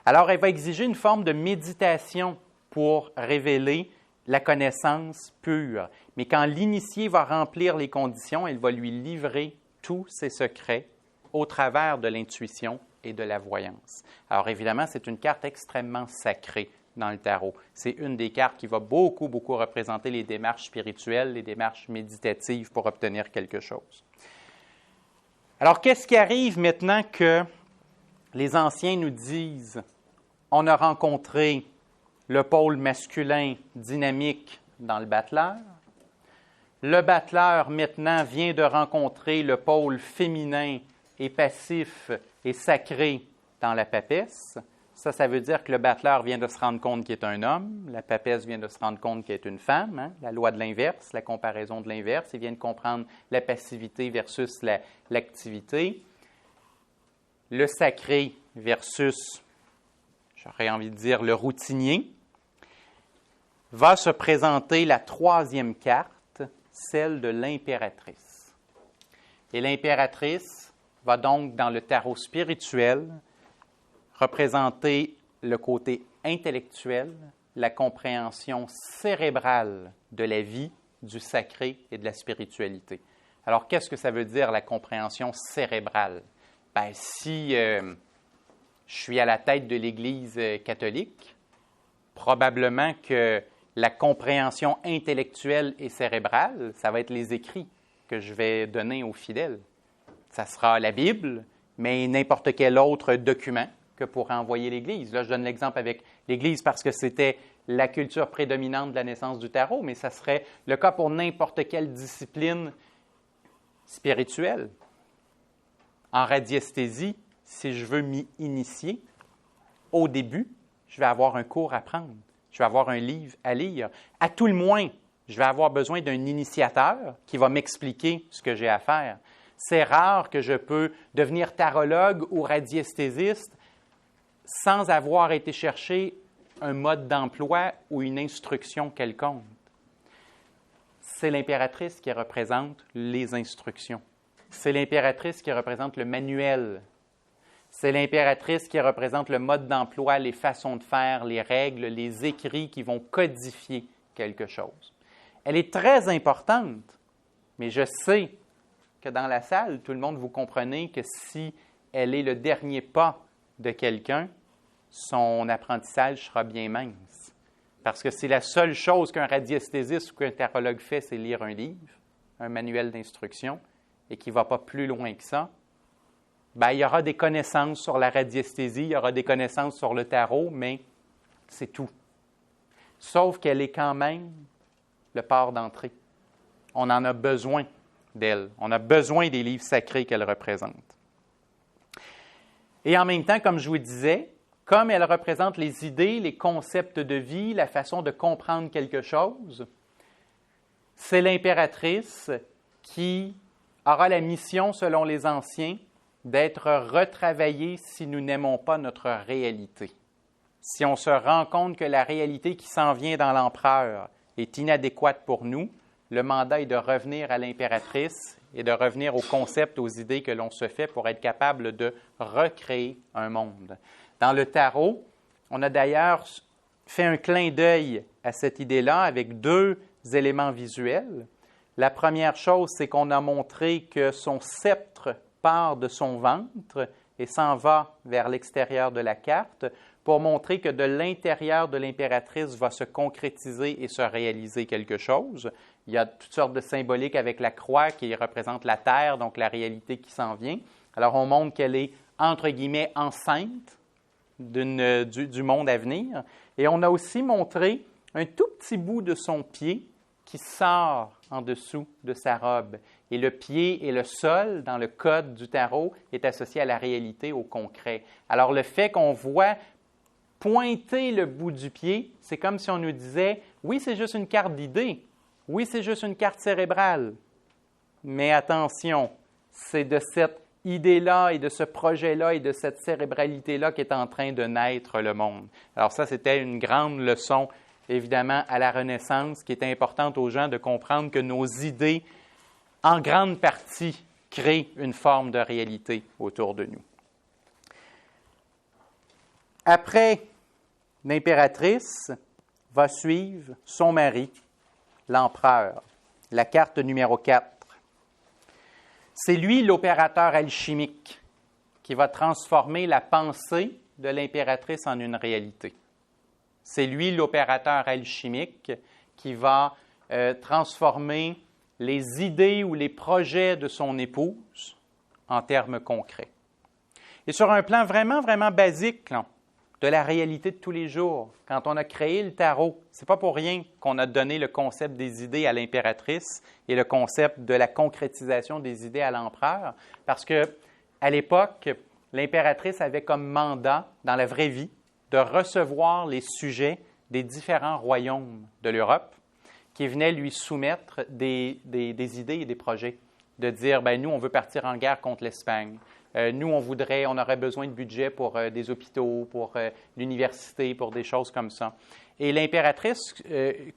Alors, elle va exiger une forme de méditation pour révéler la connaissance pure. Mais quand l'initié va remplir les conditions, elle va lui livrer tous ses secrets au travers de l'intuition et de la voyance. Alors, évidemment, c'est une carte extrêmement sacrée dans le tarot. C'est une des cartes qui va beaucoup représenter les démarches spirituelles, les démarches méditatives pour obtenir quelque chose. Alors, qu'est-ce qui arrive maintenant que les anciens nous disent « On a rencontré le pôle masculin dynamique dans le battleur. Le battleur, maintenant, vient de rencontrer le pôle féminin et passif et sacré dans la papesse. » Ça veut dire que le battleur vient de se rendre compte qu'il est un homme, la papesse vient de se rendre compte qu'elle est une femme, hein? La loi de l'inverse, la comparaison de l'inverse, il vient de comprendre la passivité versus l'activité. Le sacré versus, j'aurais envie de dire, le routinier, va se présenter la troisième carte, celle de l'impératrice. Et l'impératrice va donc, dans le tarot spirituel, représenter le côté intellectuel, la compréhension cérébrale de la vie, du sacré et de la spiritualité. Alors, qu'est-ce que ça veut dire, la compréhension cérébrale? Bien, si je suis à la tête de l'Église catholique, probablement que la compréhension intellectuelle et cérébrale, ça va être les écrits que je vais donner aux fidèles. Ça sera la Bible, mais n'importe quel autre document que pourrait envoyer l'Église. Là, je donne l'exemple avec l'Église parce que c'était la culture prédominante de la naissance du tarot, mais ça serait le cas pour n'importe quelle discipline spirituelle. En radiesthésie, si je veux m'y initier, au début, je vais avoir un cours à prendre. Je vais avoir un livre à lire. À tout le moins, je vais avoir besoin d'un initiateur qui va m'expliquer ce que j'ai à faire. C'est rare que je peux devenir tarologue ou radiesthésiste sans avoir été chercher un mode d'emploi ou une instruction quelconque. C'est l'impératrice qui représente les instructions. C'est l'impératrice qui représente le manuel. C'est l'impératrice qui représente le mode d'emploi, les façons de faire, les règles, les écrits qui vont codifier quelque chose. Elle est très importante, mais je sais que dans la salle, tout le monde, vous comprenez que si elle est le dernier pas de quelqu'un, son apprentissage sera bien mince. Parce que c'est la seule chose qu'un radiesthésiste ou qu'un tarologue fait, c'est lire un livre, un manuel d'instruction, et qui ne va pas plus loin que ça. Bien, il y aura des connaissances sur la radiesthésie, il y aura des connaissances sur le tarot, mais c'est tout. Sauf qu'elle est quand même le port d'entrée. On en a besoin d'elle. On a besoin des livres sacrés qu'elle représente. Et en même temps, comme je vous disais, comme elle représente les idées, les concepts de vie, la façon de comprendre quelque chose, c'est l'impératrice qui aura la mission, selon les anciens, d'être retravaillée si nous n'aimons pas notre réalité. Si on se rend compte que la réalité qui s'en vient dans l'empereur est inadéquate pour nous, le mandat est de revenir à l'impératrice et de revenir aux concepts, aux idées que l'on se fait pour être capable de recréer un monde. Dans le tarot, on a d'ailleurs fait un clin d'œil à cette idée-là avec deux éléments visuels. La première chose, c'est qu'on a montré que son sceptre part de son ventre et s'en va vers l'extérieur de la carte pour montrer que de l'intérieur de l'impératrice va se concrétiser et se réaliser quelque chose. Il y a toutes sortes de symboliques avec la croix qui représente la terre, donc la réalité qui s'en vient. Alors, on montre qu'elle est, entre guillemets, enceinte du monde à venir. Et on a aussi montré un tout petit bout de son pied qui sort en dessous de sa robe. Et le pied et le sol, dans le code du tarot, est associé à la réalité, au concret. Alors, le fait qu'on voit pointer le bout du pied, c'est comme si on nous disait « Oui, c'est juste une carte d'idée. Oui, c'est juste une carte cérébrale. mais attention, c'est de cette idée-là et de ce projet-là et de cette cérébralité-là qui est en train de naître le monde. Alors ça, c'était une grande leçon, évidemment, à la Renaissance, qui était importante aux gens de comprendre que nos idées, en grande partie, créent une forme de réalité autour de nous. Après, l'impératrice va suivre son mari, l'empereur, la carte numéro 4. C'est lui l'opérateur alchimique qui va transformer la pensée de l'impératrice en une réalité. C'est lui l'opérateur alchimique qui va transformer les idées ou les projets de son épouse en termes concrets. Et sur un plan vraiment, vraiment basique là, de la réalité de tous les jours, quand on a créé le tarot, ce n'est pas pour rien qu'on a donné le concept des idées à l'impératrice et le concept de la concrétisation des idées à l'empereur, parce qu'à l'époque, l'impératrice avait comme mandat, dans la vraie vie, de recevoir les sujets des différents royaumes de l'Europe qui venaient lui soumettre des idées et des projets, de dire, bien, nous, on veut partir en guerre contre l'Espagne. Nous, on aurait besoin de budget pour des hôpitaux, pour l'université, pour des choses comme ça. Et l'impératrice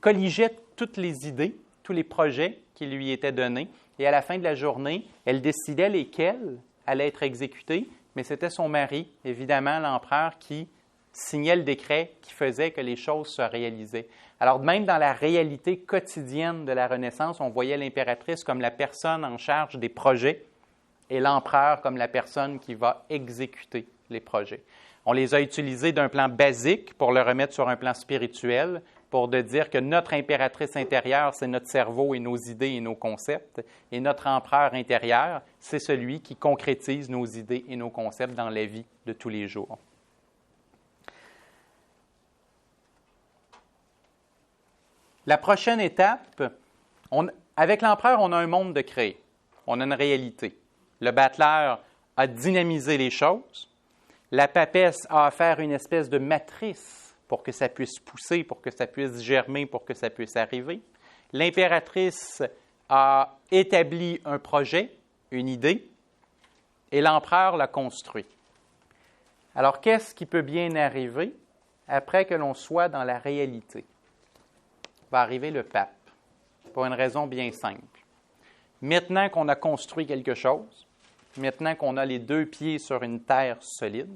colligeait toutes les idées, tous les projets qui lui étaient donnés, et à la fin de la journée, elle décidait lesquels allaient être exécutés, mais c'était son mari, évidemment, l'empereur, qui signait le décret qui faisait que les choses se réalisaient. Alors, même dans la réalité quotidienne de la Renaissance, on voyait l'impératrice comme la personne en charge des projets, et l'empereur comme la personne qui va exécuter les projets. On les a utilisés d'un plan basique pour le remettre sur un plan spirituel, pour de dire que notre impératrice intérieure, c'est notre cerveau et nos idées et nos concepts, et notre empereur intérieur, c'est celui qui concrétise nos idées et nos concepts dans la vie de tous les jours. La prochaine étape, avec l'empereur, on a un monde de créer, on a une réalité. Le battleur a dynamisé les choses. La papesse a offert une espèce de matrice pour que ça puisse pousser, pour que ça puisse germer, pour que ça puisse arriver. L'impératrice a établi un projet, une idée, et l'empereur l'a construit. Alors, qu'est-ce qui peut bien arriver après que l'on soit dans la réalité? Va arriver le pape, pour une raison bien simple. Maintenant qu'on a construit quelque chose, maintenant qu'on a les deux pieds sur une terre solide,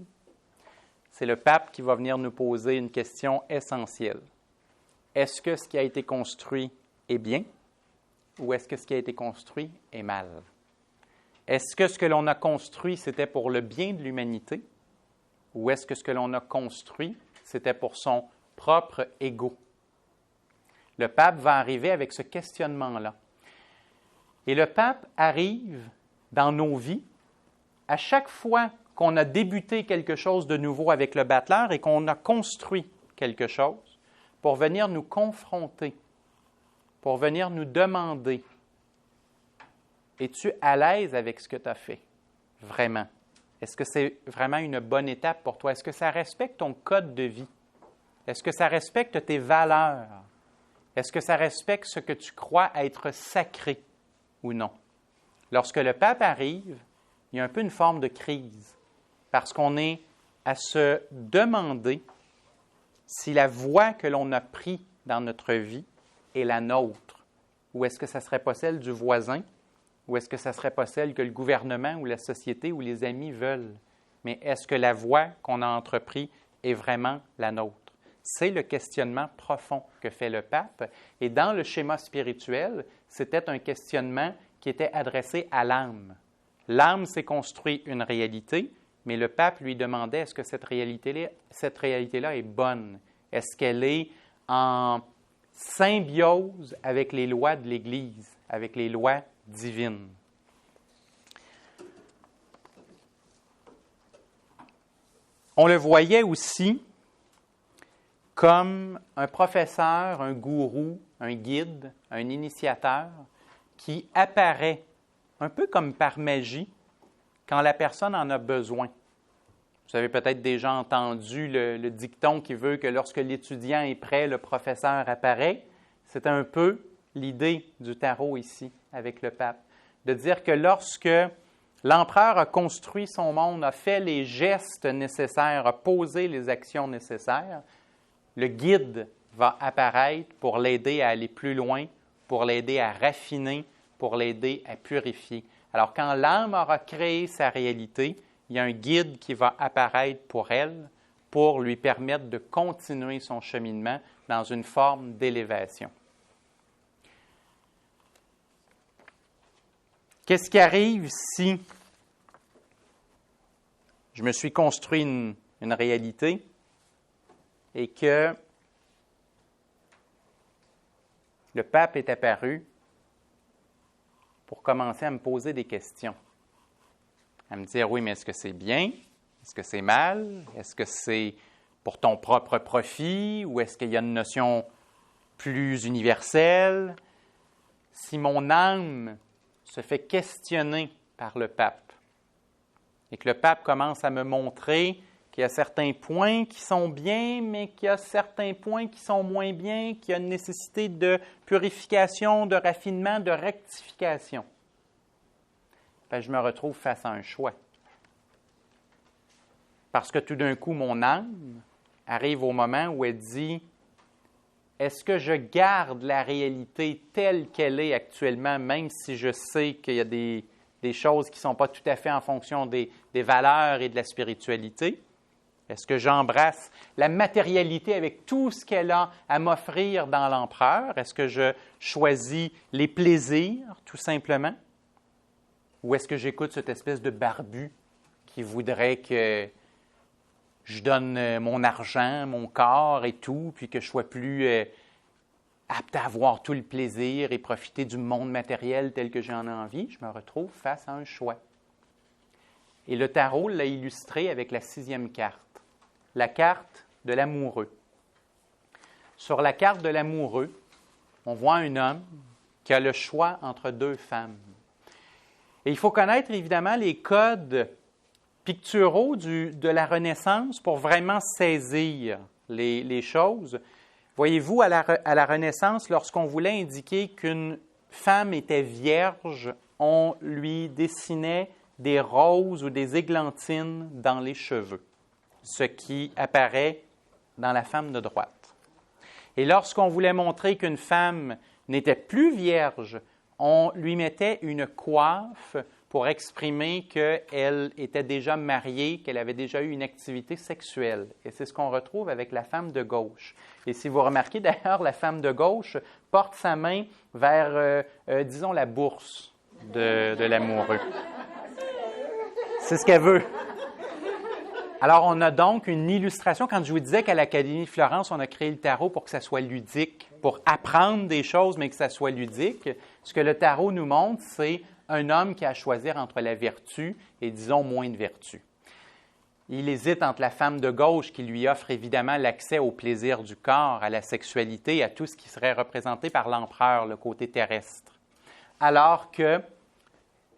c'est le pape qui va venir nous poser une question essentielle. Est-ce que ce qui a été construit est bien ou est-ce que ce qui a été construit est mal? Est-ce que ce que l'on a construit, c'était pour le bien de l'humanité ou est-ce que ce que l'on a construit, c'était pour son propre ego? Le pape va arriver avec ce questionnement-là. Et le pape arrive dans nos vies à chaque fois qu'on a débuté quelque chose de nouveau avec le battleur et qu'on a construit quelque chose pour venir nous confronter, pour venir nous demander, es-tu à l'aise avec ce que tu as fait? Vraiment. Est-ce que c'est vraiment une bonne étape pour toi? Est-ce que ça respecte ton code de vie? Est-ce que ça respecte tes valeurs? Est-ce que ça respecte ce que tu crois être sacré ou non? Lorsque le pape arrive, il y a un peu une forme de crise, parce qu'on est à se demander si la voie que l'on a prise dans notre vie est la nôtre, ou est-ce que ça ne serait pas celle du voisin, ou est-ce que ça ne serait pas celle que le gouvernement ou la société ou les amis veulent. Mais est-ce que la voie qu'on a entreprise est vraiment la nôtre? C'est le questionnement profond que fait le pape. Et dans le schéma spirituel, c'était un questionnement qui était adressé à l'âme. L'âme s'est construit une réalité, mais le pape lui demandait est-ce que cette réalité-là est bonne? Est-ce qu'elle est en symbiose avec les lois de l'Église, avec les lois divines? On le voyait aussi comme un professeur, un gourou, un guide, un initiateur qui apparaît un peu comme par magie quand la personne en a besoin. Vous avez peut-être déjà entendu le dicton qui veut que lorsque l'étudiant est prêt, le professeur apparaît. C'est un peu l'idée du tarot ici avec le pape. de dire que lorsque l'empereur a construit son monde, a fait les gestes nécessaires, a posé les actions nécessaires, le guide va apparaître pour l'aider à aller plus loin, pour l'aider à raffiner, pour l'aider à purifier. Alors, quand l'âme aura créé sa réalité, il y a un guide qui va apparaître pour elle, pour lui permettre de continuer son cheminement dans une forme d'élévation. Qu'est-ce qui arrive si je me suis construit une réalité et que le pape est apparu pour commencer à me poser des questions, à me dire, oui, mais est-ce que c'est bien? Est-ce que c'est mal? Est-ce que c'est pour ton propre profit? Ou est-ce qu'il y a une notion plus universelle? Si mon âme se fait questionner par le pape et que le pape commence à me montrer qu'il y a certains points qui sont bien, mais qu'il y a certains points qui sont moins bien, qu'il y a une nécessité de purification, de raffinement, de rectification, bien, je me retrouve face à un choix. Parce que tout d'un coup, mon âme arrive au moment où elle dit « Est-ce que je garde la réalité telle qu'elle est actuellement, même si je sais qu'il y a des choses qui ne sont pas tout à fait en fonction des valeurs et de la spiritualité? Est-ce que j'embrasse la matérialité avec tout ce qu'elle a à m'offrir dans l'empereur? Est-ce que je choisis les plaisirs, tout simplement? Ou est-ce que j'écoute cette espèce de barbu qui voudrait que je donne mon argent, mon corps et tout, puis que je sois plus apte à avoir tout le plaisir et profiter du monde matériel tel que j'en ai envie? Je me retrouve face à un choix. Et le tarot l'a illustré avec la 6e carte, la carte de l'amoureux. Sur la carte de l'amoureux, on voit un homme qui a le choix entre 2 femmes. Et il faut connaître évidemment les codes picturaux de la Renaissance pour vraiment saisir les choses. Voyez-vous, à la Renaissance, lorsqu'on voulait indiquer qu'une femme était vierge, on lui dessinait des roses ou des églantines dans les cheveux, ce qui apparaît dans la femme de droite. Et lorsqu'on voulait montrer qu'une femme n'était plus vierge, on lui mettait une coiffe pour exprimer qu'elle était déjà mariée, qu'elle avait déjà eu une activité sexuelle. Et c'est ce qu'on retrouve avec la femme de gauche. Et si vous remarquez d'ailleurs, la femme de gauche porte sa main vers, disons, la bourse de l'amoureux. C'est ce qu'elle veut. Alors, on a donc une illustration. Quand je vous disais qu'à l'Académie de Florence, on a créé le tarot pour que ça soit ludique, pour apprendre des choses, mais que ça soit ludique, ce que le tarot nous montre, c'est un homme qui a à choisir entre la vertu et, disons, moins de vertu. Il hésite entre la femme de gauche qui lui offre évidemment l'accès au plaisir du corps, à la sexualité, à tout ce qui serait représenté par l'empereur, le côté terrestre, alors que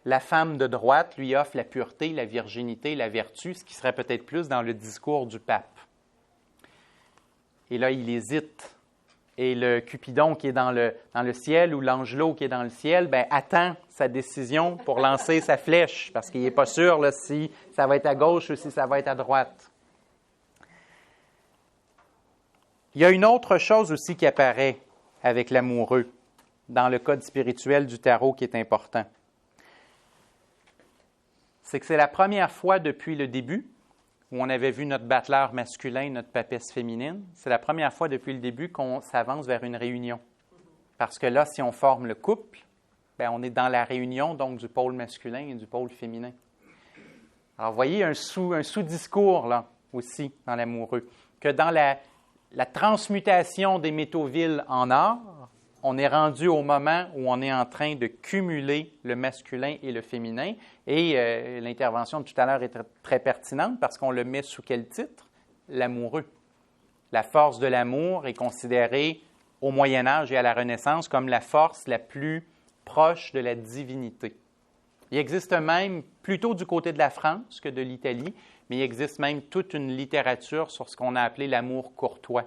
la femme de droite lui offre la pureté, la virginité, la vertu, ce qui serait peut-être plus dans le discours du pape. Et là, il hésite. Et le Cupidon qui est dans le ciel ou l'Angelot qui est dans le ciel, bien, attend sa décision pour lancer sa flèche, parce qu'il n'est pas sûr là, si ça va être à gauche ou si ça va être à droite. Il y a une autre chose aussi qui apparaît avec l'amoureux dans le code spirituel du tarot qui est important. C'est que c'est la première fois depuis le début où on avait vu notre battleur masculin, notre papesse féminine. C'est la première fois depuis le début qu'on s'avance vers une réunion. Parce que là, si on forme le couple, bien, on est dans la réunion donc du pôle masculin et du pôle féminin. Alors, vous voyez un sous-discours là aussi dans l'amoureux, que dans la transmutation des métaux vils en or, on est rendu au moment où on est en train de cumuler le masculin et le féminin. Et l'intervention de tout à l'heure est très pertinente parce qu'on le met sous quel titre? L'amoureux. La force de l'amour est considérée au Moyen Âge et à la Renaissance comme la force la plus proche de la divinité. Il existe même, plutôt du côté de la France que de l'Italie, mais il existe même toute une littérature sur ce qu'on a appelé l'amour courtois,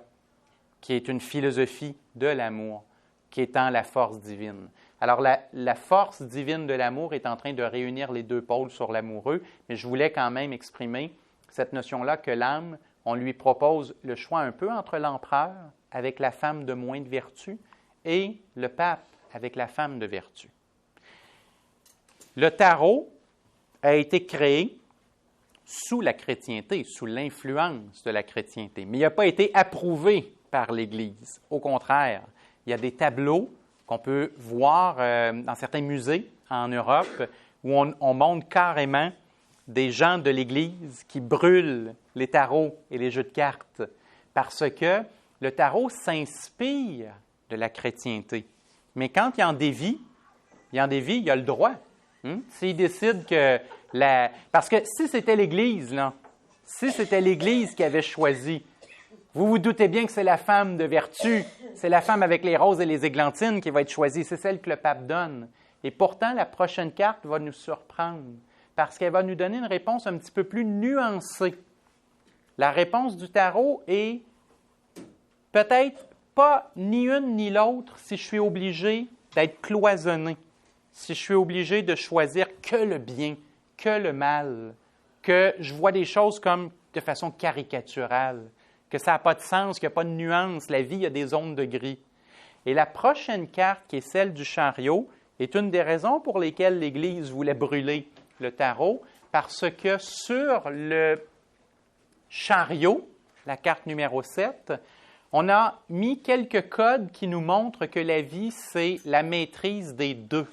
qui est une philosophie de l'amour, qui étant la force divine. Alors, la force divine de l'amour est en train de réunir les deux pôles sur l'amoureux, mais je voulais quand même exprimer cette notion-là que l'âme, on lui propose le choix un peu entre l'empereur avec la femme de moins de vertu et le pape avec la femme de vertu. Le tarot a été créé sous la chrétienté, sous l'influence de la chrétienté, mais il n'a pas été approuvé par l'Église. Au contraire, il y a des tableaux qu'on peut voir dans certains musées en Europe où on montre carrément des gens de l'Église qui brûlent les tarots et les jeux de cartes parce que le tarot s'inspire de la chrétienté. Mais quand il en dévie, il y a le droit. S'il décide que Parce que si c'était l'Église, là, si c'était l'Église qui avait choisi, vous vous doutez bien que c'est la femme de vertu, c'est la femme avec les roses et les églantines qui va être choisie, c'est celle que le pape donne. Et pourtant, la prochaine carte va nous surprendre parce qu'elle va nous donner une réponse un petit peu plus nuancée. La réponse du tarot est peut-être pas ni une ni l'autre si je suis obligé d'être cloisonné, si je suis obligé de choisir que le bien, que le mal, que je vois des choses comme de façon caricaturale, que ça n'a pas de sens, qu'il n'y a pas de nuance, la vie, il y a des zones de gris. Et la prochaine carte, qui est celle du chariot, est une des raisons pour lesquelles l'Église voulait brûler le tarot, parce que sur le chariot, la carte numéro 7, on a mis quelques codes qui nous montrent que la vie, c'est la maîtrise des deux.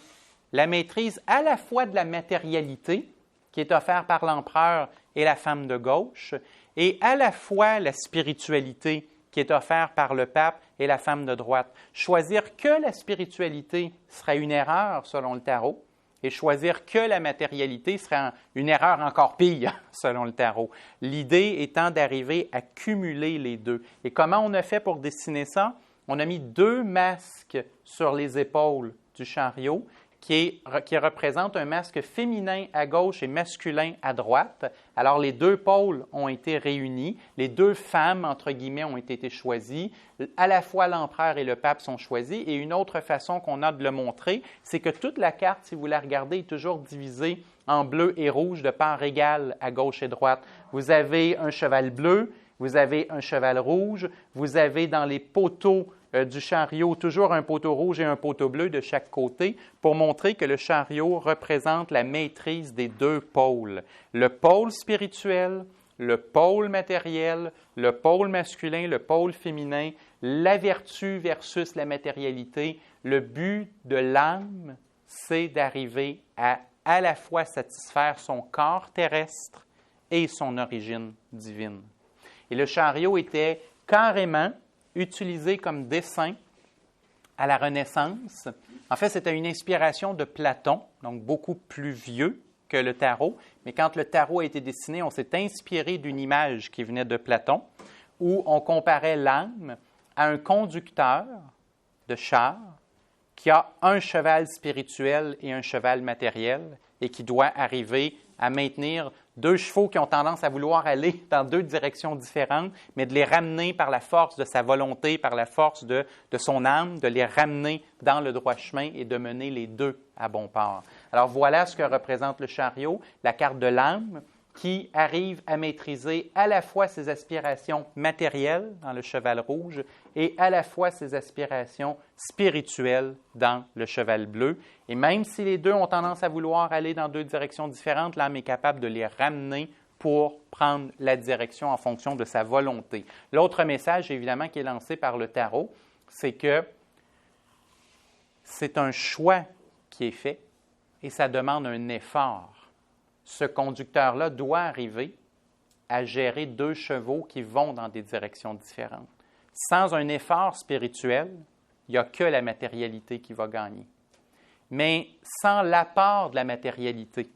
La maîtrise à la fois de la matérialité, qui est offerte par l'empereur et la femme de gauche, et à la fois la spiritualité, qui est offerte par le pape et la femme de droite. Choisir que la spiritualité serait une erreur selon le tarot, et choisir que la matérialité serait une erreur encore pire selon le tarot. L'idée étant d'arriver à cumuler les deux. Et comment on a fait pour dessiner ça? On a mis deux masques sur les épaules du chariot qui représente un masque féminin à gauche et masculin à droite. Alors, les deux pôles ont été réunis. Les deux femmes, entre guillemets, ont été choisies. À la fois l'empereur et le pape sont choisis. Et une autre façon qu'on a de le montrer, c'est que toute la carte, si vous la regardez, est toujours divisée en bleu et rouge de part égale à gauche et droite. Vous avez un cheval bleu, vous avez un cheval rouge, vous avez dans les poteaux du chariot toujours un poteau rouge et un poteau bleu de chaque côté pour montrer que le chariot représente la maîtrise des deux pôles. Le pôle spirituel, le pôle matériel, le pôle masculin, le pôle féminin, la vertu versus la matérialité. Le but de l'âme, c'est d'arriver à la fois satisfaire son corps terrestre et son origine divine. Et le chariot était carrément utilisé comme dessin à la Renaissance. En fait, c'était une inspiration de Platon, donc beaucoup plus vieux que le tarot. Mais quand le tarot a été dessiné, on s'est inspiré d'une image qui venait de Platon, où on comparait l'âme à un conducteur de char qui a un cheval spirituel et un cheval matériel et qui doit arriver à maintenir deux chevaux qui ont tendance à vouloir aller dans deux directions différentes, mais de les ramener par la force de sa volonté, par la force de son âme, de les ramener dans le droit chemin et de mener les deux à bon port. Alors voilà ce que représente le chariot, la carte de l'âme qui arrive à maîtriser à la fois ses aspirations matérielles dans le cheval rouge et à la fois ses aspirations spirituelles dans le cheval bleu. Et même si les deux ont tendance à vouloir aller dans deux directions différentes, l'âme est capable de les ramener pour prendre la direction en fonction de sa volonté. L'autre message, évidemment, qui est lancé par le tarot, c'est que c'est un choix qui est fait et ça demande un effort. Ce conducteur-là doit arriver à gérer deux chevaux qui vont dans des directions différentes. Sans un effort spirituel, il n'y a que la matérialité qui va gagner. Mais sans l'apport de la matérialité,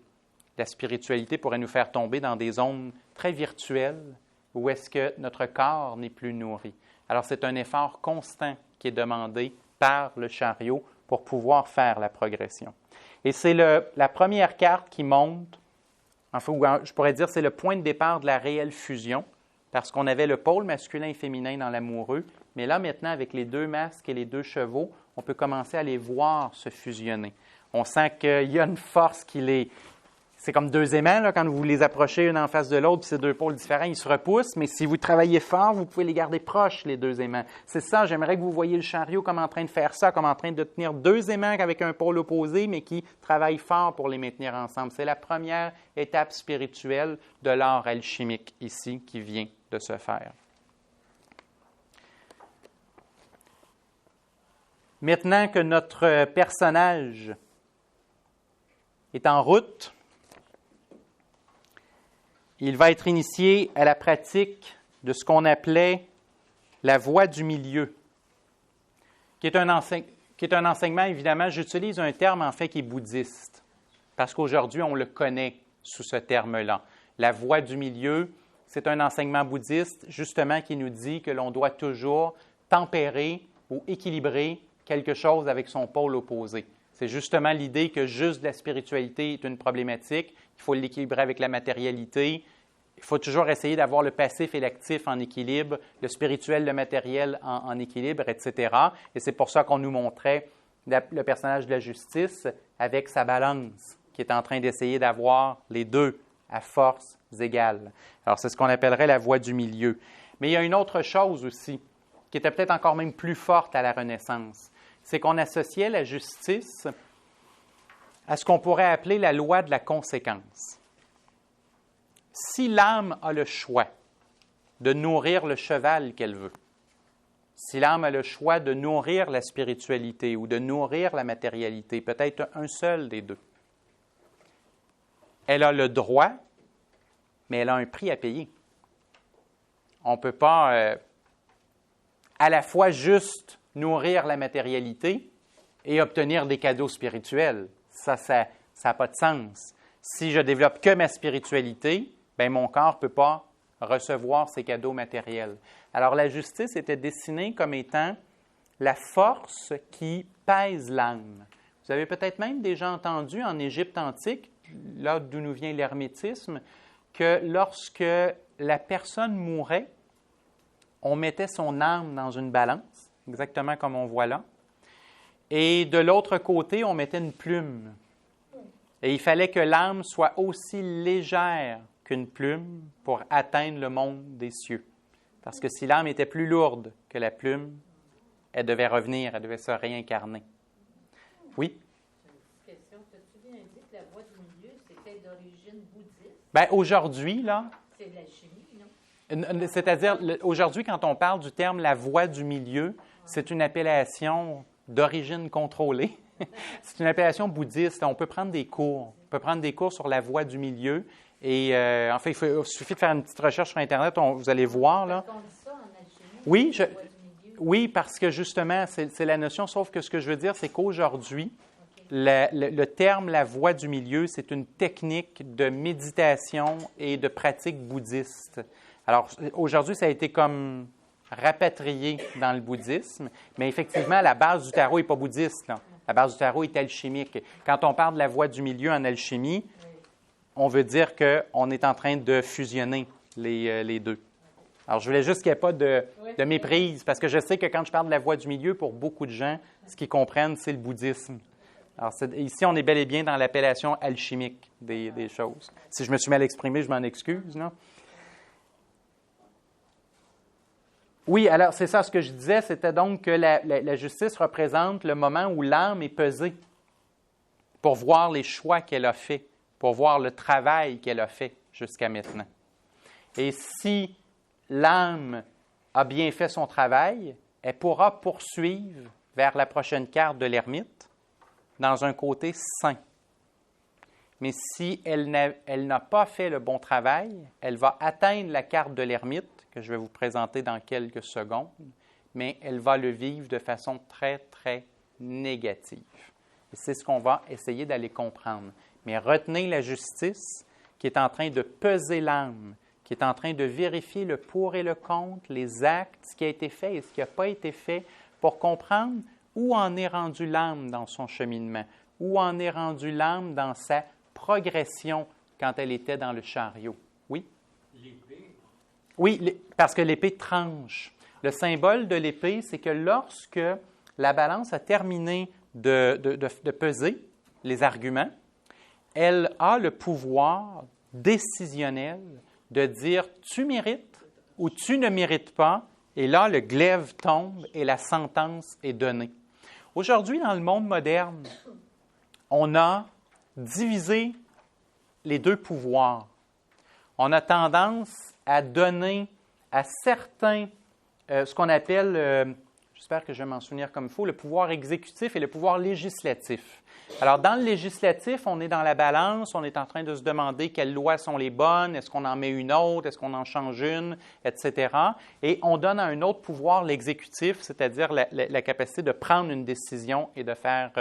la spiritualité pourrait nous faire tomber dans des zones très virtuelles où est-ce que notre corps n'est plus nourri. Alors, c'est un effort constant qui est demandé par le chariot pour pouvoir faire la progression. Et c'est la première carte qui montre, enfin, je pourrais dire, c'est le point de départ de la réelle fusion, parce qu'on avait le pôle masculin et féminin dans l'amoureux, mais là, maintenant, avec les deux masques et les deux chevaux, on peut commencer à les voir se fusionner. On sent qu'il y a une force qui les... C'est comme deux aimants, là, quand vous les approchez une en face de l'autre, puis c'est deux pôles différents, ils se repoussent, mais si vous travaillez fort, vous pouvez les garder proches, les deux aimants. C'est ça, j'aimerais que vous voyiez le chariot comme en train de faire ça, comme en train de tenir deux aimants avec un pôle opposé, mais qui travaillent fort pour les maintenir ensemble. C'est la première étape spirituelle de l'art alchimique ici qui vient de se faire. Maintenant que notre personnage est en route, il va être initié à la pratique de ce qu'on appelait la voie du milieu, qui est un enseignement, évidemment, j'utilise un terme en fait qui est bouddhiste, parce qu'aujourd'hui, on le connaît sous ce terme-là. La voie du milieu, c'est un enseignement bouddhiste, justement, qui nous dit que l'on doit toujours tempérer ou équilibrer quelque chose avec son pôle opposé. C'est justement l'idée que juste la spiritualité est une problématique. Il faut l'équilibrer avec la matérialité. Il faut toujours essayer d'avoir le passif et l'actif en équilibre, le spirituel, le matériel en équilibre, etc. Et c'est pour ça qu'on nous montrait le personnage de la justice avec sa balance, qui est en train d'essayer d'avoir les deux à forces égales. Alors, c'est ce qu'on appellerait la voie du milieu. Mais il y a une autre chose aussi, qui était peut-être encore même plus forte à la Renaissance. C'est qu'on associait la justice à ce qu'on pourrait appeler la loi de la conséquence. Si l'âme a le choix de nourrir le cheval qu'elle veut, si l'âme a le choix de nourrir la spiritualité ou de nourrir la matérialité, peut-être un seul des deux, elle a le droit, mais elle a un prix à payer. On ne peut pas à la fois juste nourrir la matérialité et obtenir des cadeaux spirituels. Ça n'a pas de sens. Si je développe que ma spiritualité, bien, mon corps ne peut pas recevoir ces cadeaux matériels. Alors, la justice était dessinée comme étant la force qui pèse l'âme. Vous avez peut-être même déjà entendu en Égypte antique, là d'où nous vient l'hermétisme, que lorsque la personne mourait, on mettait son âme dans une balance, exactement comme on voit là. Et de l'autre côté, on mettait une plume. Et il fallait que l'âme soit aussi légère qu'une plume pour atteindre le monde des cieux. Parce que si l'âme était plus lourde que la plume, elle devait revenir, elle devait se réincarner. Oui? J'ai une question. T'as-tu bien dit que la voie du milieu, c'était d'origine bouddhiste? Bien, aujourd'hui, là... C'est de la chimie, non? C'est-à-dire, aujourd'hui, quand on parle du terme « la voie du milieu », c'est une appellation d'origine contrôlée. C'est une appellation bouddhiste. On peut prendre des cours. On peut prendre des cours sur la voie du milieu. Et en fait, il suffit de faire une petite recherche sur Internet. Vous allez voir, là. Est-ce qu'on dit ça en alchimie? Oui, la voie du milieu? oui, parce que justement, c'est la notion, sauf que ce que je veux dire, c'est qu'aujourd'hui, le terme « la voie du milieu », c'est une technique de méditation et de pratique bouddhiste. Alors, aujourd'hui, ça a été comme rapatrié dans le bouddhisme, mais effectivement, la base du tarot n'est pas bouddhiste, là. La base du tarot est alchimique. Quand on parle de la voie du milieu en alchimie, on veut dire qu'on est en train de fusionner les deux. Alors, je voulais juste qu'il n'y ait pas de méprise, parce que je sais que quand je parle de la voie du milieu, pour beaucoup de gens, ce qu'ils comprennent, c'est le bouddhisme. Alors, ici, on est bel et bien dans l'appellation alchimique des choses. Si je me suis mal exprimé, je m'en excuse, non? Oui, alors c'est ça ce que je disais, c'était donc que la justice représente le moment où l'âme est pesée pour voir les choix qu'elle a faits, pour voir le travail qu'elle a fait jusqu'à maintenant. Et si l'âme a bien fait son travail, elle pourra poursuivre vers la prochaine carte de l'ermite dans un côté sain. Mais si elle n'a pas fait le bon travail, elle va atteindre la carte de l'ermite, que je vais vous présenter dans quelques secondes, mais elle va le vivre de façon très, très négative. Et c'est ce qu'on va essayer d'aller comprendre. Mais retenez la justice qui est en train de peser l'âme, qui est en train de vérifier le pour et le contre, les actes, ce qui a été fait et ce qui n'a pas été fait, pour comprendre où en est rendue l'âme dans son cheminement, où en est rendue l'âme dans sa progression quand elle était dans le chariot. Oui? L'épée. Oui, parce que l'épée tranche. Le symbole de l'épée, c'est que lorsque la balance a terminé de peser les arguments, elle a le pouvoir décisionnel de dire « tu mérites » ou « tu ne mérites pas », et là, le glaive tombe et la sentence est donnée. Aujourd'hui, dans le monde moderne, on a divisé les deux pouvoirs. On a tendance à donner à certains ce qu'on appelle, j'espère que je vais m'en souvenir comme il faut, le pouvoir exécutif et le pouvoir législatif. Alors, dans le législatif, on est dans la balance, on est en train de se demander quelles lois sont les bonnes, est-ce qu'on en met une autre, est-ce qu'on en change une, etc. Et on donne à un autre pouvoir, l'exécutif, c'est-à-dire la capacité de prendre une décision et de faire,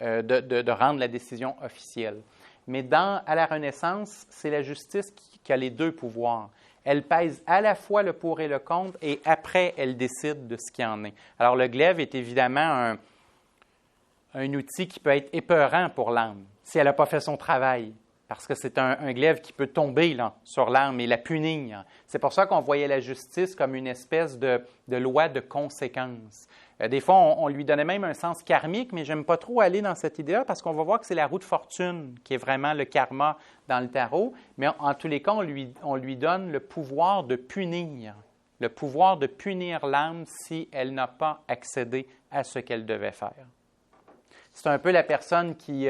de rendre la décision officielle. Mais à la Renaissance, c'est la justice qui a les deux pouvoirs. Elle pèse à la fois le pour et le contre, et après, elle décide de ce qu'il en est. Alors, le glaive est évidemment un outil qui peut être épeurant pour l'âme, si elle n'a pas fait son travail, parce que c'est un glaive qui peut tomber là, sur l'âme et la punir. C'est pour ça qu'on voyait la justice comme une espèce de loi de conséquence. Des fois, on lui donnait même un sens karmique, mais je n'aime pas trop aller dans cette idée-là parce qu'on va voir que c'est la roue de fortune qui est vraiment le karma dans le tarot. Mais en tous les cas, on lui donne le pouvoir de punir l'âme si elle n'a pas accédé à ce qu'elle devait faire. C'est un peu la personne qui,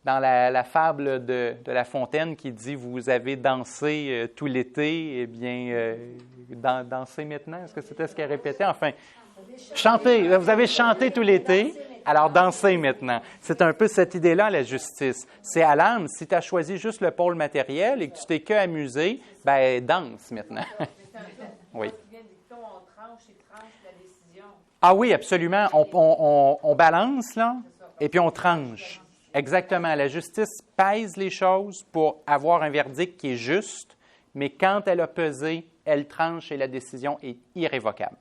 dans la fable de La Fontaine, qui dit « Vous avez dansé tout l'été, eh bien, dansez maintenant ». Est-ce que c'était ce qu'elle répétait? Enfin, chantez, vous avez chanté tout l'été, alors dansez maintenant. C'est un peu cette idée-là, la justice. C'est à l'âme, si tu as choisi juste le pôle matériel et que tu t'es que amusé, ben danse maintenant. Oui. Ah oui, absolument. On balance, là, et puis on tranche. Exactement. La justice pèse les choses pour avoir un verdict qui est juste, mais quand elle a pesé, elle tranche et la décision est irrévocable.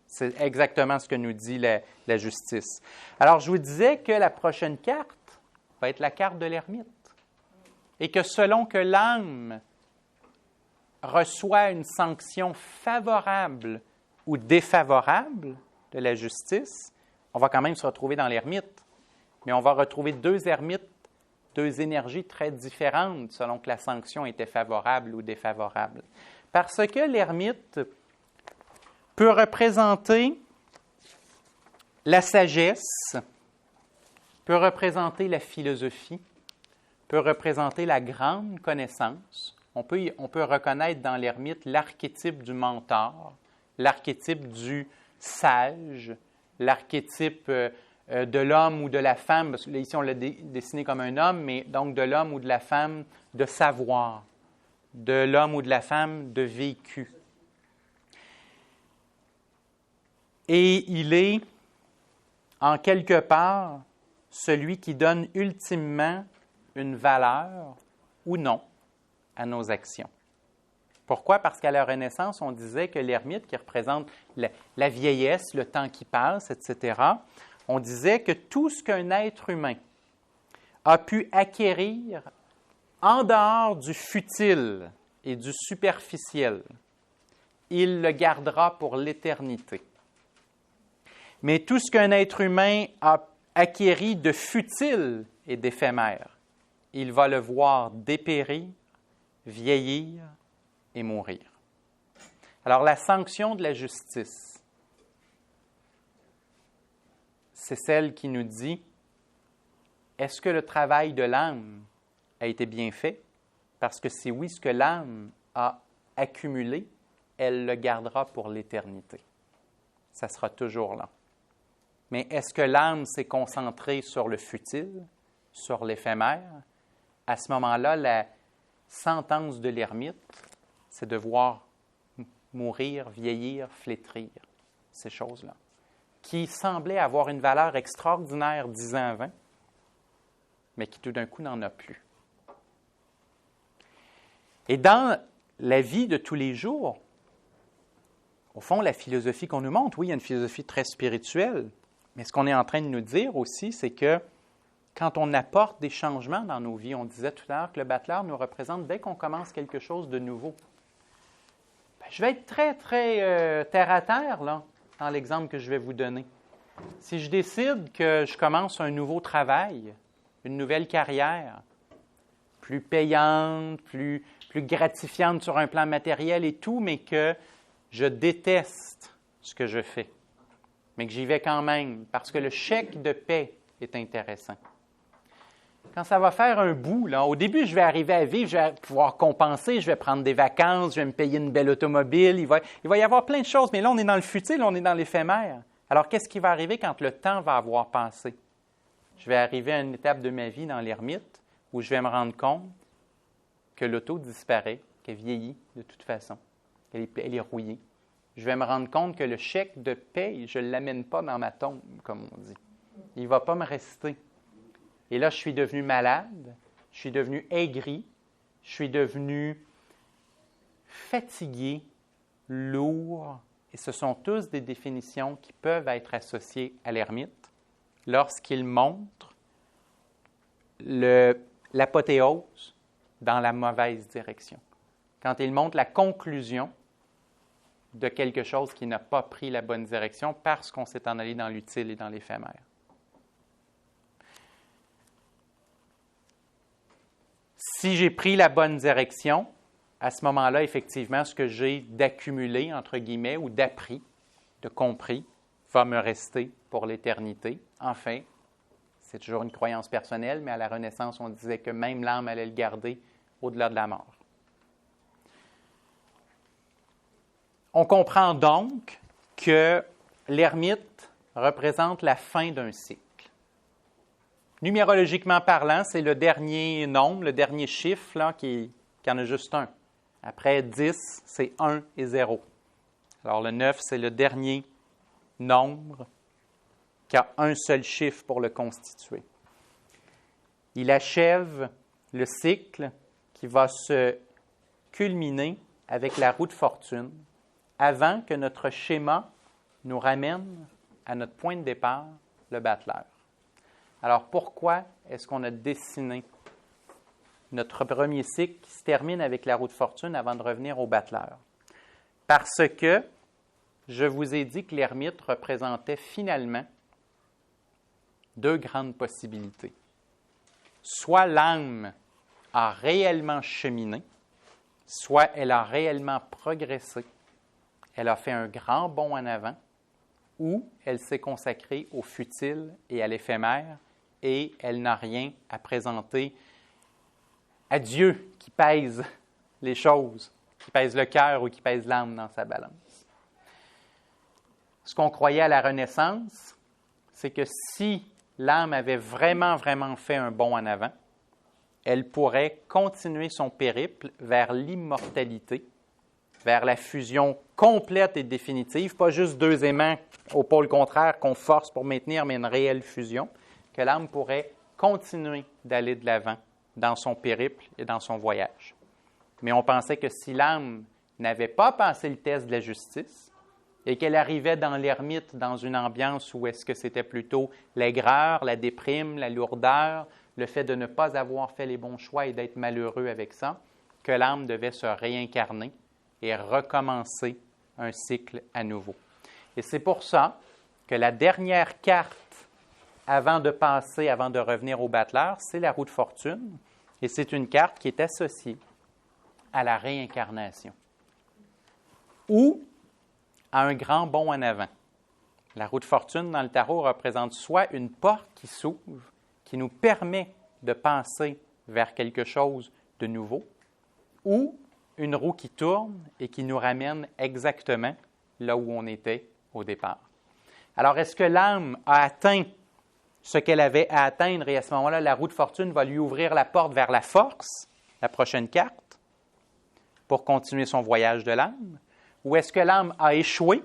C'est exactement ce que nous dit la justice. Alors, je vous disais que la prochaine carte va être la carte de l'ermite. Et que selon que l'âme reçoit une sanction favorable ou défavorable de la justice, on va quand même se retrouver dans l'ermite. Mais on va retrouver deux ermites, deux énergies très différentes selon que la sanction était favorable ou défavorable. Parce que l'ermite peut représenter la sagesse, peut représenter la philosophie, peut représenter la grande connaissance. On peut reconnaître dans l'ermite l'archétype du mentor, l'archétype du sage, l'archétype de l'homme ou de la femme, parce que là, ici on l'a dessiné comme un homme, mais donc de l'homme ou de la femme de savoir, de l'homme ou de la femme de vécu. Et il est, en quelque part, celui qui donne ultimement une valeur ou non à nos actions. Pourquoi? Parce qu'à la Renaissance, on disait que l'ermite, qui représente la vieillesse, le temps qui passe, etc., on disait que tout ce qu'un être humain a pu acquérir en dehors du futile et du superficiel, il le gardera pour l'éternité. Mais tout ce qu'un être humain a acquéri de futile et d'éphémère, il va le voir dépérir, vieillir et mourir. Alors, la sanction de la justice, c'est celle qui nous dit, est-ce que le travail de l'âme a été bien fait? Parce que si oui, ce que l'âme a accumulé, elle le gardera pour l'éternité. Ça sera toujours là. Mais est-ce que l'âme s'est concentrée sur le futile, sur l'éphémère? À ce moment-là, la sentence de l'ermite, c'est de voir mourir, vieillir, flétrir, ces choses-là, qui semblaient avoir une valeur extraordinaire 10 ans avant, mais qui tout d'un coup n'en a plus. Et dans la vie de tous les jours, au fond, la philosophie qu'on nous montre, oui, il y a une philosophie très spirituelle, mais ce qu'on est en train de nous dire aussi, c'est que quand on apporte des changements dans nos vies, on disait tout à l'heure que le battleur nous représente dès qu'on commence quelque chose de nouveau. Je vais être très, très terre à terre, là, dans l'exemple que je vais vous donner. Si je décide que je commence un nouveau travail, une nouvelle carrière, plus payante, plus gratifiante sur un plan matériel et tout, mais que je déteste ce que je fais, mais que j'y vais quand même parce que le chèque de paie est intéressant. Quand ça va faire un bout, là, au début, je vais arriver à vivre, je vais pouvoir compenser, je vais prendre des vacances, je vais me payer une belle automobile, il va y avoir plein de choses, mais là, on est dans le futile, on est dans l'éphémère. Alors, qu'est-ce qui va arriver quand le temps va avoir passé? Je vais arriver à une étape de ma vie dans l'ermite où je vais me rendre compte que l'auto disparaît, qu'elle vieillit de toute façon, elle est rouillée. Je vais me rendre compte que le chèque de paie, je ne l'amène pas dans ma tombe, comme on dit. Il ne va pas me rester. Et là, je suis devenu malade, je suis devenu aigri, je suis devenu fatigué, lourd. Et ce sont tous des définitions qui peuvent être associées à l'ermite lorsqu'il montre l'apothéose dans la mauvaise direction. Quand il montre la conclusion de quelque chose qui n'a pas pris la bonne direction parce qu'on s'est en allé dans l'utile et dans l'éphémère. Si j'ai pris la bonne direction, à ce moment-là, effectivement, ce que j'ai d'accumulé, entre guillemets, ou d'appris, de compris, va me rester pour l'éternité. Enfin, c'est toujours une croyance personnelle, mais à la Renaissance, on disait que même l'âme allait le garder au-delà de la mort. On comprend donc que l'ermite représente la fin d'un cycle. Numérologiquement parlant, c'est le dernier nombre, le dernier chiffre, là, qui en a juste un. Après 10, c'est 1 et 0. Alors le 9, c'est le dernier nombre qui a un seul chiffre pour le constituer. Il achève le cycle qui va se culminer avec la roue de fortune avant que notre schéma nous ramène à notre point de départ, le battleur. Alors, pourquoi est-ce qu'on a dessiné notre premier cycle qui se termine avec la roue de fortune avant de revenir au battleur? Parce que je vous ai dit que l'ermite représentait finalement deux grandes possibilités. Soit l'âme a réellement cheminé, soit elle a réellement progressé, elle a fait un grand bond en avant, ou elle s'est consacrée au futile et à l'éphémère, et elle n'a rien à présenter à Dieu qui pèse les choses, qui pèse le cœur ou qui pèse l'âme dans sa balance. Ce qu'on croyait à la Renaissance, c'est que si l'âme avait vraiment fait un bond en avant, elle pourrait continuer son périple vers l'immortalité, vers la fusion complète et définitive, pas juste deux aimants au pôle contraire qu'on force pour maintenir, mais une réelle fusion, que l'âme pourrait continuer d'aller de l'avant dans son périple et dans son voyage. Mais on pensait que si l'âme n'avait pas passé le test de la justice et qu'elle arrivait dans l'ermite dans une ambiance où est-ce que c'était plutôt l'aigreur, la déprime, la lourdeur, le fait de ne pas avoir fait les bons choix et d'être malheureux avec ça, que l'âme devait se réincarner et recommencer un cycle à nouveau. Et c'est pour ça que la dernière carte avant de revenir au battleur, c'est la roue de fortune, et c'est une carte qui est associée à la réincarnation ou à un grand bond en avant. La roue de fortune dans le tarot représente soit une porte qui s'ouvre, qui nous permet de passer vers quelque chose de nouveau, ou une roue qui tourne et qui nous ramène exactement là où on était au départ. Alors, est-ce que l'âme a atteint ce qu'elle avait à atteindre et à ce moment-là, la roue de fortune va lui ouvrir la porte vers la force, la prochaine carte, pour continuer son voyage de l'âme? Ou est-ce que l'âme a échoué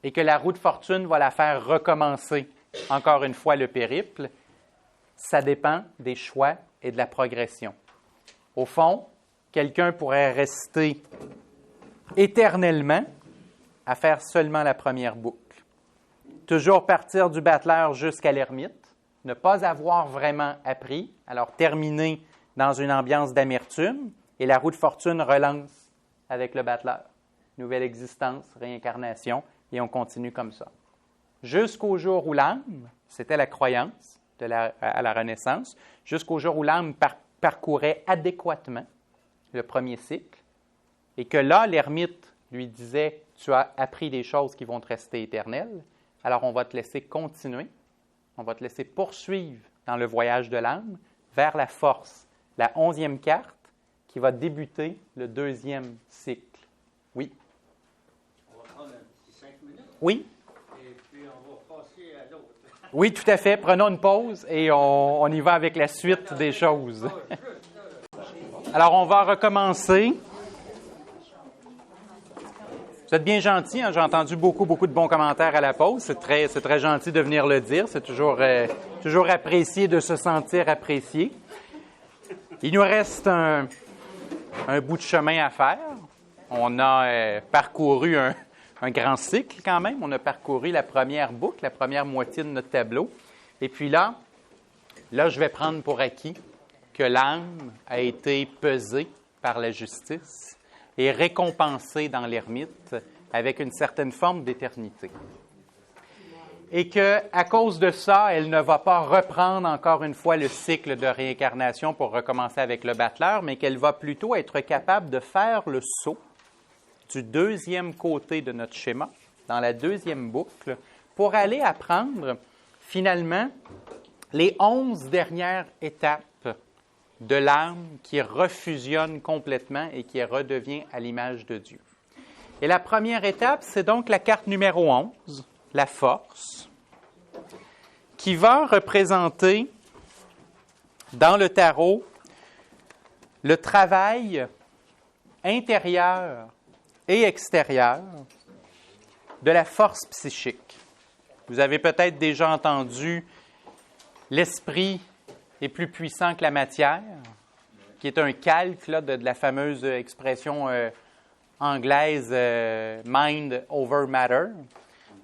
et que la roue de fortune va la faire recommencer encore une fois le périple? Ça dépend des choix et de la progression. Au fond, quelqu'un pourrait rester éternellement à faire seulement la première boucle. Toujours partir du battleur jusqu'à l'ermite, ne pas avoir vraiment appris, alors terminer dans une ambiance d'amertume, et la roue de fortune relance avec le battleur. Nouvelle existence, réincarnation, et on continue comme ça. jusqu'au jour où l'âme, c'était la croyance à la Renaissance, jusqu'au jour où l'âme parcourait adéquatement le premier cycle, et que là, l'ermite lui disait « Tu as appris des choses qui vont te rester éternelles, alors on va te laisser continuer, on va te laisser poursuivre dans le voyage de l'âme vers la force, la 11e carte qui va débuter le 2e cycle. » Oui? On va prendre un petit 5 minutes. Oui? Et puis on va passer à l'autre. Oui, tout à fait. Prenons une pause et on y va avec la suite des choses. Alors, on va recommencer. Vous êtes bien gentil, hein? J'ai entendu beaucoup de bons commentaires à la pause. C'est très gentil de venir le dire. C'est toujours apprécié de se sentir apprécié. Il nous reste un bout de chemin à faire. On a parcouru un grand cycle quand même. On a parcouru la première boucle, la première moitié de notre tableau. Et puis là, je vais prendre pour acquis que l'âme a été pesée par la justice et récompensée dans l'ermite avec une certaine forme d'éternité. Et qu'à cause de ça, elle ne va pas reprendre encore une fois le cycle de réincarnation pour recommencer avec le battleur, mais qu'elle va plutôt être capable de faire le saut du deuxième côté de notre schéma, dans la deuxième boucle, pour aller apprendre finalement les 11 dernières étapes de l'âme qui refusionne complètement et qui redevient à l'image de Dieu. Et la première étape, c'est donc la carte numéro 11, la force, qui va représenter dans le tarot le travail intérieur et extérieur de la force psychique. Vous avez peut-être déjà entendu l'esprit est plus puissant que la matière, qui est un calque là, de la fameuse expression anglaise mind over matter.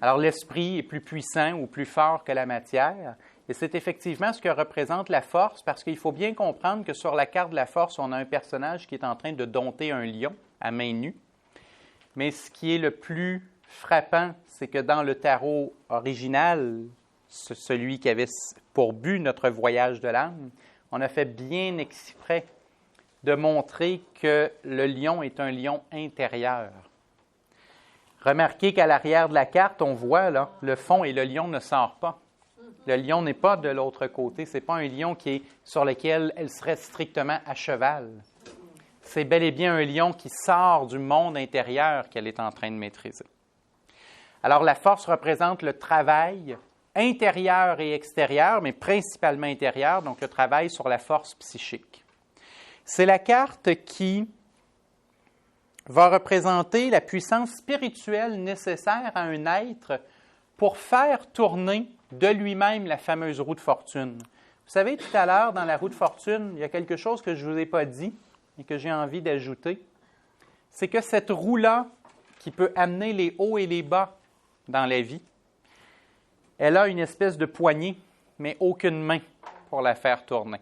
Alors l'esprit est plus puissant ou plus fort que la matière, et c'est effectivement ce que représente la force, parce qu'il faut bien comprendre que sur la carte de la force, on a un personnage qui est en train de dompter un lion à main nue. Mais ce qui est le plus frappant, c'est que dans le tarot original, celui qui avait pour but notre voyage de l'âme, on a fait bien exprès de montrer que le lion est un lion intérieur. Remarquez qu'à l'arrière de la carte, on voit là, le fond et le lion ne sort pas. Le lion n'est pas de l'autre côté. Ce n'est pas un lion qui est sur lequel elle serait strictement à cheval. C'est bel et bien un lion qui sort du monde intérieur qu'elle est en train de maîtriser. Alors, la force représente le travail intérieur et extérieur, mais principalement intérieur, donc le travail sur la force psychique. C'est la carte qui va représenter la puissance spirituelle nécessaire à un être pour faire tourner de lui-même la fameuse roue de fortune. Vous savez, tout à l'heure, dans la roue de fortune, il y a quelque chose que je ne vous ai pas dit et que j'ai envie d'ajouter. C'est que cette roue-là, qui peut amener les hauts et les bas dans la vie, elle a une espèce de poignée, mais aucune main pour la faire tourner.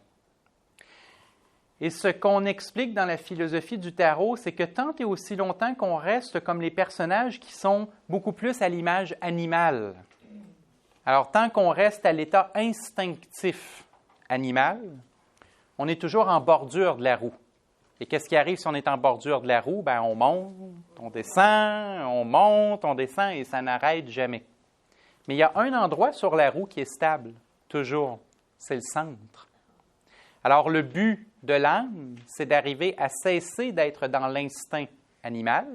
Et ce qu'on explique dans la philosophie du tarot, c'est que tant et aussi longtemps qu'on reste comme les personnages qui sont beaucoup plus à l'image animale. Alors, tant qu'on reste à l'état instinctif animal, on est toujours en bordure de la roue. Et qu'est-ce qui arrive si on est en bordure de la roue? Bien, on monte, on descend, et ça n'arrête jamais. Mais il y a un endroit sur la roue qui est stable, toujours, c'est le centre. Alors, le but de l'âme, c'est d'arriver à cesser d'être dans l'instinct animal,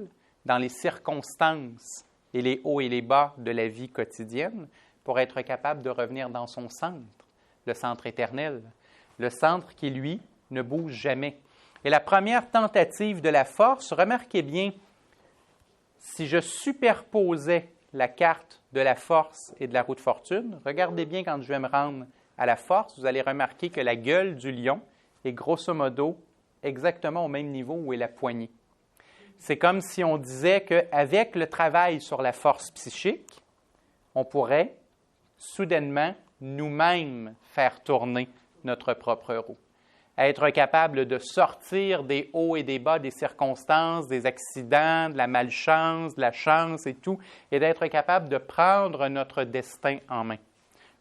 dans les circonstances et les hauts et les bas de la vie quotidienne, pour être capable de revenir dans son centre, le centre éternel, le centre qui, lui, ne bouge jamais. Et la première tentative de la force, remarquez bien, si je superposais la carte de la force et de la roue de fortune, regardez bien quand je vais me rendre à la force, vous allez remarquer que la gueule du lion est grosso modo exactement au même niveau où est la poignée. C'est comme si on disait qu'avec le travail sur la force psychique, on pourrait soudainement nous-mêmes faire tourner notre propre roue. à être capable de sortir des hauts et des bas, des circonstances, des accidents, de la malchance, de la chance et tout, et d'être capable de prendre notre destin en main,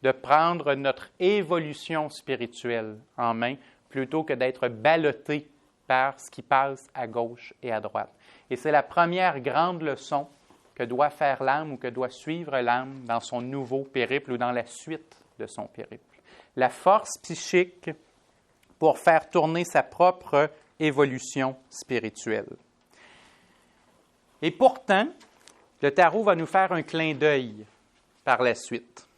de prendre notre évolution spirituelle en main, plutôt que d'être ballotté par ce qui passe à gauche et à droite. Et c'est la première grande leçon que doit faire l'âme ou que doit suivre l'âme dans son nouveau périple ou dans la suite de son périple. La force psychique pour faire tourner sa propre évolution spirituelle. Et pourtant, le tarot va nous faire un clin d'œil par la suite.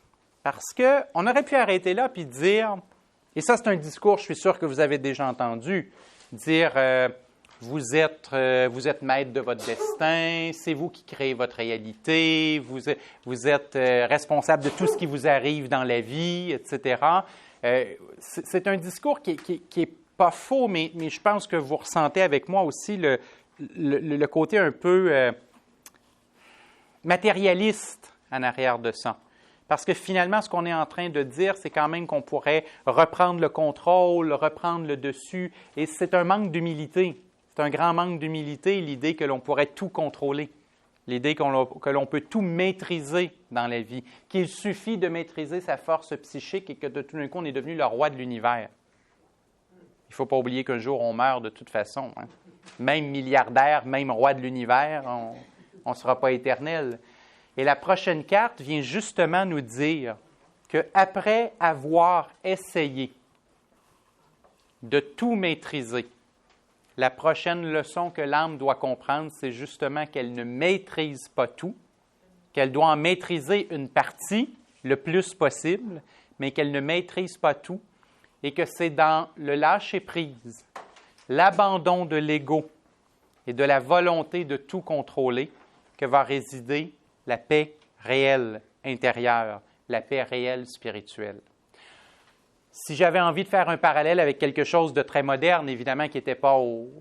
Parce qu'on aurait pu arrêter là puis dire, et ça c'est un discours, je suis sûr que vous avez déjà entendu, dire vous êtes maître de votre destin, c'est vous qui créez votre réalité, vous êtes responsable de tout ce qui vous arrive dans la vie, etc. C'est un discours qui est pas faux, mais je pense que vous ressentez avec moi aussi le côté un peu matérialiste en arrière de ça. Parce que finalement, ce qu'on est en train de dire, c'est quand même qu'on pourrait reprendre le contrôle, reprendre le dessus, et c'est un manque d'humilité. C'est un grand manque d'humilité, l'idée que l'on pourrait tout contrôler, l'idée que l'on peut tout maîtriser dans la vie, qu'il suffit de maîtriser sa force psychique et que de tout d'un coup, on est devenu le roi de l'univers. Il ne faut pas oublier qu'un jour, on meurt de toute façon. Hein. Même milliardaire, même roi de l'univers, on ne sera pas éternel. Et la prochaine carte vient justement nous dire qu'après avoir essayé de tout maîtriser, la prochaine leçon que l'âme doit comprendre, c'est justement qu'elle ne maîtrise pas tout, qu'elle doit en maîtriser une partie le plus possible, mais qu'elle ne maîtrise pas tout, et que c'est dans le lâcher-prise, l'abandon de l'ego et de la volonté de tout contrôler que va résider la paix réelle intérieure, la paix réelle spirituelle. Si j'avais envie de faire un parallèle avec quelque chose de très moderne, évidemment, qui n'était pas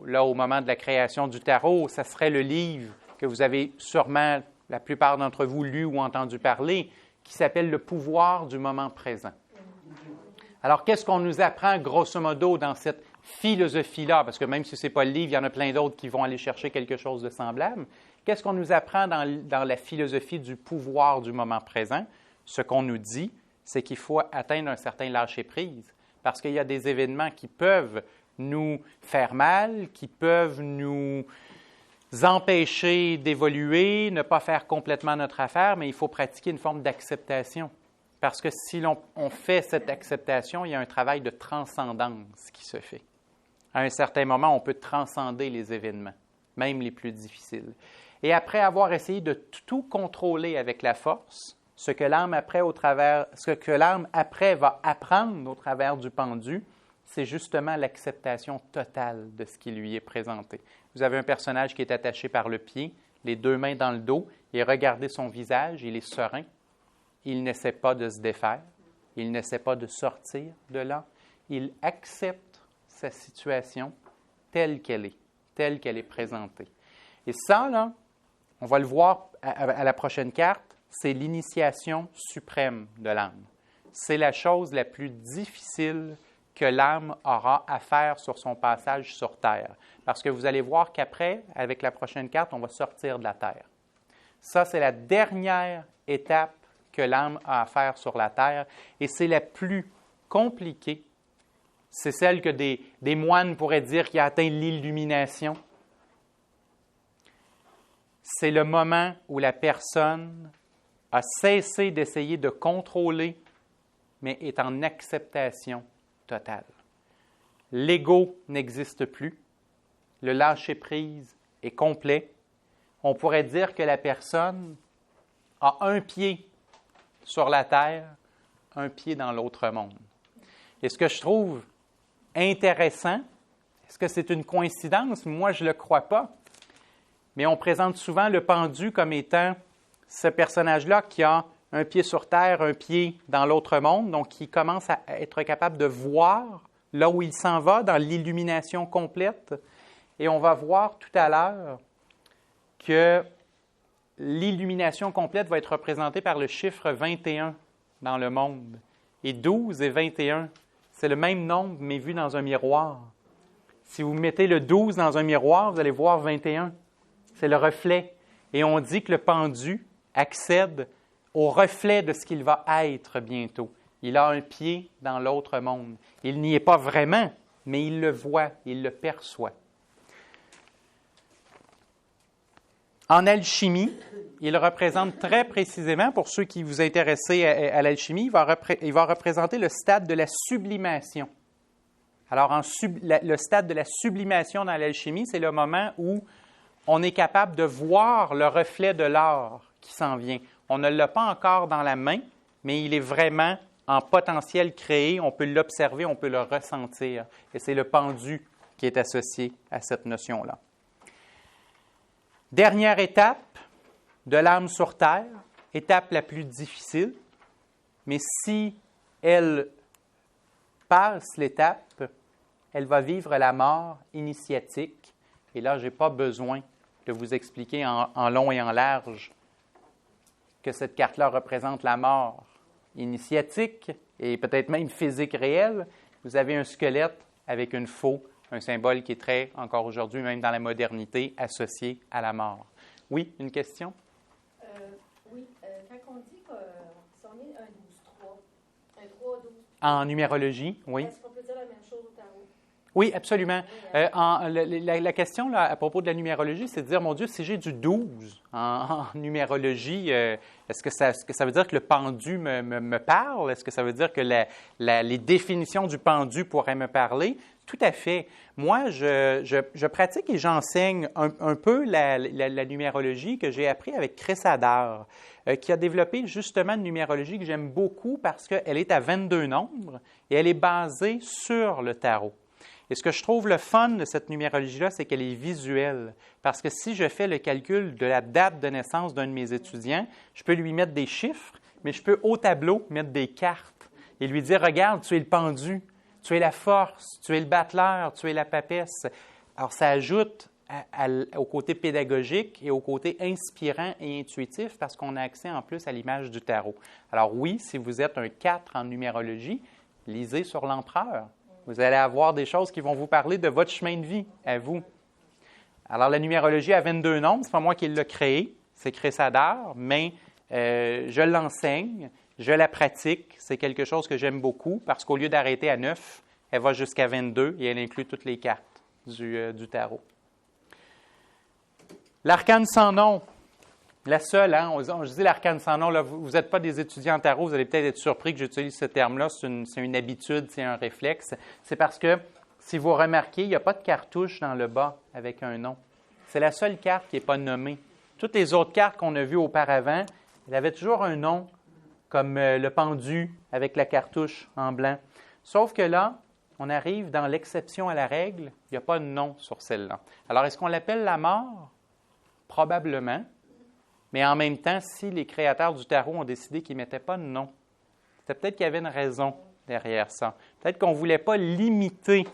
là au moment de la création du tarot, ça serait le livre que vous avez sûrement, la plupart d'entre vous, lu ou entendu parler, qui s'appelle « Le pouvoir du moment présent ». Alors, qu'est-ce qu'on nous apprend, grosso modo, dans cette philosophie-là? Parce que même si ce n'est pas le livre, il y en a plein d'autres qui vont aller chercher quelque chose de semblable. Qu'est-ce qu'on nous apprend dans la philosophie du pouvoir du moment présent? Ce qu'on nous dit, c'est qu'il faut atteindre un certain lâcher-prise, parce qu'il y a des événements qui peuvent nous faire mal, qui peuvent nous empêcher d'évoluer, ne pas faire complètement notre affaire, mais il faut pratiquer une forme d'acceptation. Parce que si on fait cette acceptation, il y a un travail de transcendance qui se fait. À un certain moment, on peut transcender les événements, même les plus difficiles. Et après avoir essayé de tout contrôler avec la force, ce que l'âme après va apprendre au travers du pendu, c'est justement l'acceptation totale de ce qui lui est présenté. Vous avez un personnage qui est attaché par le pied, les deux mains dans le dos, et regardez son visage, il est serein. Il n'essaie pas de se défaire, il n'essaie pas de sortir de là. Il accepte sa situation telle qu'elle est présentée. Et ça, là, on va le voir à la prochaine carte, c'est l'initiation suprême de l'âme. C'est la chose la plus difficile que l'âme aura à faire sur son passage sur Terre. Parce que vous allez voir qu'après, avec la prochaine carte, on va sortir de la Terre. Ça, c'est la dernière étape que l'âme a à faire sur la Terre, et c'est la plus compliquée. C'est celle que des moines pourraient dire qui a atteint l'illumination. C'est le moment où la personne a cessé d'essayer de contrôler, mais est en acceptation totale. L'ego n'existe plus. Le lâcher-prise est complet. On pourrait dire que la personne a un pied sur la terre, un pied dans l'autre monde. Et ce que je trouve intéressant, est-ce que c'est une coïncidence? Moi, je ne le crois pas. Mais on présente souvent le pendu comme étant ce personnage-là qui a un pied sur terre, un pied dans l'autre monde, donc qui commence à être capable de voir là où il s'en va dans l'illumination complète. Et on va voir tout à l'heure que l'illumination complète va être représentée par le chiffre 21 dans le monde. Et 12 et 21, C'est le même nombre, mais vu dans un miroir. Si vous mettez le 12 dans un miroir, vous allez voir 21. C'est le reflet. Et on dit que le pendu accède au reflet de ce qu'il va être bientôt. Il a un pied dans l'autre monde. Il n'y est pas vraiment, mais il le voit, il le perçoit. En alchimie, il représente très précisément, pour ceux qui vous intéressez à l'alchimie, il va représenter le stade de la sublimation. Alors, le stade de la sublimation dans l'alchimie, c'est le moment où on est capable de voir le reflet de l'or qui s'en vient. On ne l'a pas encore dans la main, mais il est vraiment en potentiel créé. On peut l'observer, on peut le ressentir. Et c'est le pendu qui est associé à cette notion-là. Dernière étape de l'âme sur terre, étape la plus difficile, mais si elle passe l'étape, elle va vivre la mort initiatique. Et là, je n'ai pas besoin de vous expliquer en long et en large que cette carte-là représente la mort initiatique et peut-être même physique réelle. Vous avez un squelette avec une faux, un symbole qui est très, encore aujourd'hui, même dans la modernité, associé à la mort. Oui, une question? Quand on dit qu'on est un 12-3, un 3-12... En numérologie, oui. Est-ce qu'on peut dire la même chose au tarot? Oui, absolument. La question là, à propos de la numérologie, c'est de dire, mon Dieu, si j'ai du 12 en numérologie, est-ce que ça veut dire que le pendu me parle? Est-ce que ça veut dire que les définitions du pendu pourraient me parler? Tout à fait. Moi, je pratique et j'enseigne un peu la numérologie que j'ai appris avec Chris Hadar, qui a développé justement une numérologie que j'aime beaucoup parce qu'elle est à 22 nombres et elle est basée sur le tarot. Et ce que je trouve le fun de cette numérologie-là, c'est qu'elle est visuelle. Parce que si je fais le calcul de la date de naissance d'un de mes étudiants, je peux lui mettre des chiffres, mais je peux au tableau mettre des cartes et lui dire, regarde, tu es le pendu, tu es la force, tu es le battleur, tu es la papesse. Alors, ça ajoute au côté pédagogique et au côté inspirant et intuitif parce qu'on a accès en plus à l'image du tarot. Alors oui, si vous êtes un 4 en numérologie, lisez sur l'empereur. Vous allez avoir des choses qui vont vous parler de votre chemin de vie, à vous. Alors, la numérologie à 22 nombres, ce n'est pas moi qui l'ai créée, c'est Chris Hadar, mais je l'enseigne, je la pratique. C'est quelque chose que j'aime beaucoup parce qu'au lieu d'arrêter à 9, elle va jusqu'à 22 et elle inclut toutes les cartes du tarot. L'arcane sans nom. La seule, je dis l'arcane sans nom, là, vous n'êtes pas des étudiants en tarot, vous allez peut-être être surpris que j'utilise ce terme-là, c'est une habitude, c'est un réflexe. C'est parce que, si vous remarquez, il n'y a pas de cartouche dans le bas avec un nom. C'est la seule carte qui n'est pas nommée. Toutes les autres cartes qu'on a vues auparavant, elles avaient toujours un nom, comme le pendu avec la cartouche en blanc. Sauf que là, on arrive dans l'exception à la règle, il n'y a pas de nom sur celle-là. Alors, est-ce qu'on l'appelle la mort? Probablement. Mais en même temps, si les créateurs du tarot ont décidé qu'ils ne mettaient pas de nom, c'était peut-être qu'il y avait une raison derrière ça. Peut-être qu'on ne voulait pas limiter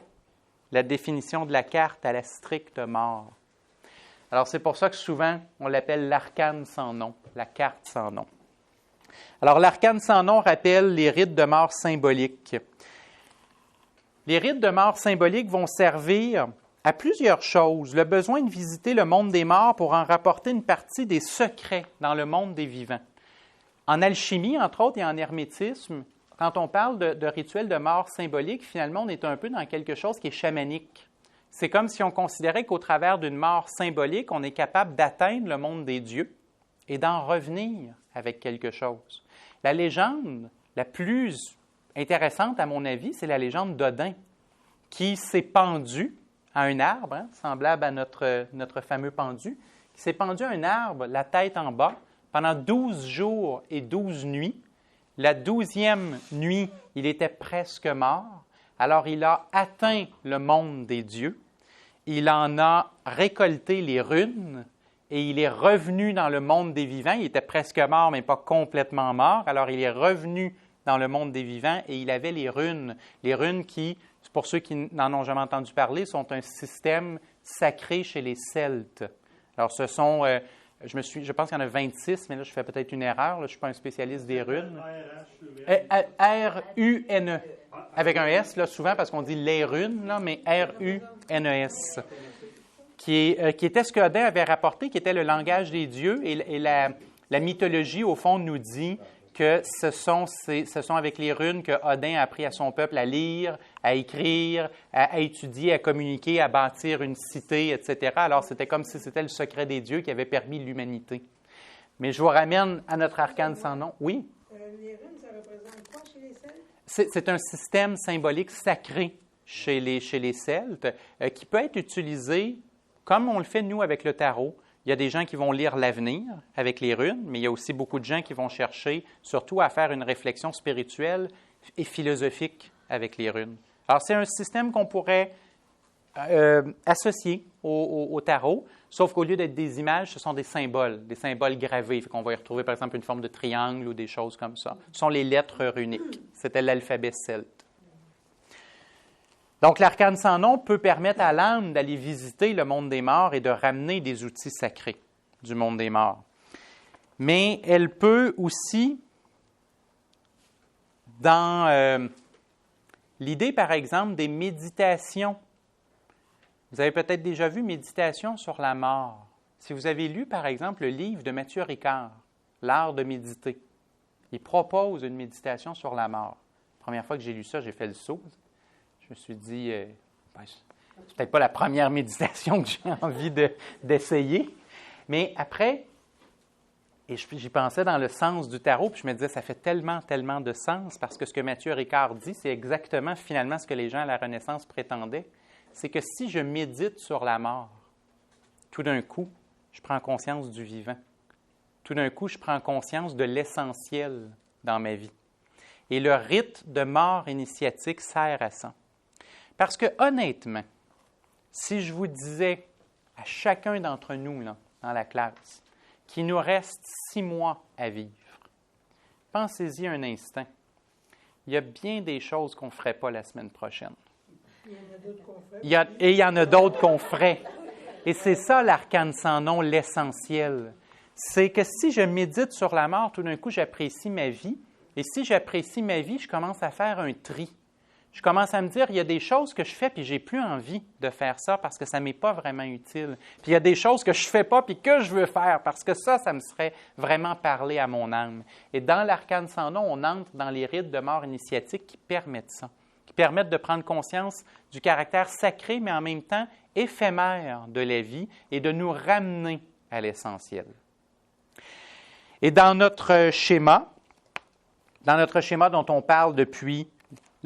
la définition de la carte à la stricte mort. Alors, c'est pour ça que souvent, on l'appelle l'arcane sans nom, la carte sans nom. Alors, l'arcane sans nom rappelle les rites de mort symboliques. Les rites de mort symboliques vont servir à plusieurs choses. Le besoin de visiter le monde des morts pour en rapporter une partie des secrets dans le monde des vivants. En alchimie, entre autres, et en hermétisme, quand on parle de rituels de mort symbolique, finalement, on est un peu dans quelque chose qui est chamanique. C'est comme si on considérait qu'au travers d'une mort symbolique, on est capable d'atteindre le monde des dieux et d'en revenir avec quelque chose. La légende la plus intéressante, à mon avis, c'est la légende d'Odin, qui s'est pendu à un arbre, semblable à notre fameux pendu, qui s'est pendu à un arbre, la tête en bas, pendant 12 jours et 12 nuits. La 12e nuit, il était presque mort. Alors, il a atteint le monde des dieux. Il en a récolté les runes et il est revenu dans le monde des vivants. Il était presque mort, mais pas complètement mort. Alors, il est revenu dans le monde des vivants et il avait les runes. Les runes qui, pour ceux qui n'en ont jamais entendu parler, sont un système sacré chez les Celtes. Alors, ce sont, je pense qu'il y en a 26, mais là, je fais peut-être une erreur. Là, je ne suis pas un spécialiste des runes. R-U-N-E. avec un S, là, souvent parce qu'on dit les runes, là, mais R-U-N-E-S, qui était ce que Odin avait rapporté, qui était le langage des dieux, et la mythologie, au fond, nous dit que ce sont avec les runes que Odin a appris à son peuple à lire, à écrire, à étudier, à communiquer, à bâtir une cité, etc. Alors, c'était comme si c'était le secret des dieux qui avait permis l'humanité. Mais je vous ramène à notre arcane sans nom. Oui? Les runes, ça représente quoi chez les Celtes? C'est un système symbolique sacré chez les Celtes qui peut être utilisé comme on le fait, nous, avec le tarot. Il y a des gens qui vont lire l'avenir avec les runes, mais il y a aussi beaucoup de gens qui vont chercher surtout à faire une réflexion spirituelle et philosophique avec les runes. Alors, c'est un système qu'on pourrait associer au tarot, sauf qu'au lieu d'être des images, ce sont des symboles gravés. On va y retrouver, par exemple, une forme de triangle ou des choses comme ça. Ce sont les lettres runiques. C'était l'alphabet celte. Donc, l'arcane sans nom peut permettre à l'âme d'aller visiter le monde des morts et de ramener des outils sacrés du monde des morts. Mais elle peut aussi, dans l'idée, par exemple, des méditations. Vous avez peut-être déjà vu Méditation sur la mort. Si vous avez lu, par exemple, le livre de Mathieu Ricard, L'art de méditer, il propose une méditation sur la mort. La première fois que j'ai lu ça, j'ai fait le saut. Je me suis dit, c'est peut-être pas la première méditation que j'ai envie d'essayer. Mais après, et j'y pensais dans le sens du tarot, puis je me disais, ça fait tellement, tellement de sens, parce que ce que Mathieu Ricard dit, c'est exactement finalement ce que les gens à la Renaissance prétendaient. C'est que si je médite sur la mort, tout d'un coup, je prends conscience du vivant. Tout d'un coup, je prends conscience de l'essentiel dans ma vie. Et le rite de mort initiatique sert à ça. Parce que, honnêtement, si je vous disais à chacun d'entre nous, là, dans la classe, qu'il nous reste 6 mois à vivre, pensez-y un instant. Il y a bien des choses qu'on ne ferait pas la semaine prochaine. Il y en a d'autres qu'on fait. Et il y en a d'autres qu'on ferait. Et c'est ça, l'arcane sans nom, l'essentiel. C'est que si je médite sur la mort, tout d'un coup, j'apprécie ma vie. Et si j'apprécie ma vie, je commence à faire un tri. Je commence à me dire, il y a des choses que je fais, puis j'ai plus envie de faire ça parce que ça ne m'est pas vraiment utile. Puis il y a des choses que je ne fais pas, puis que je veux faire parce que ça me serait vraiment parler à mon âme. Et dans l'arcane sans nom, on entre dans les rites de mort initiatique qui permettent ça, qui permettent de prendre conscience du caractère sacré, mais en même temps éphémère de la vie et de nous ramener à l'essentiel. Et dans notre schéma dont on parle depuis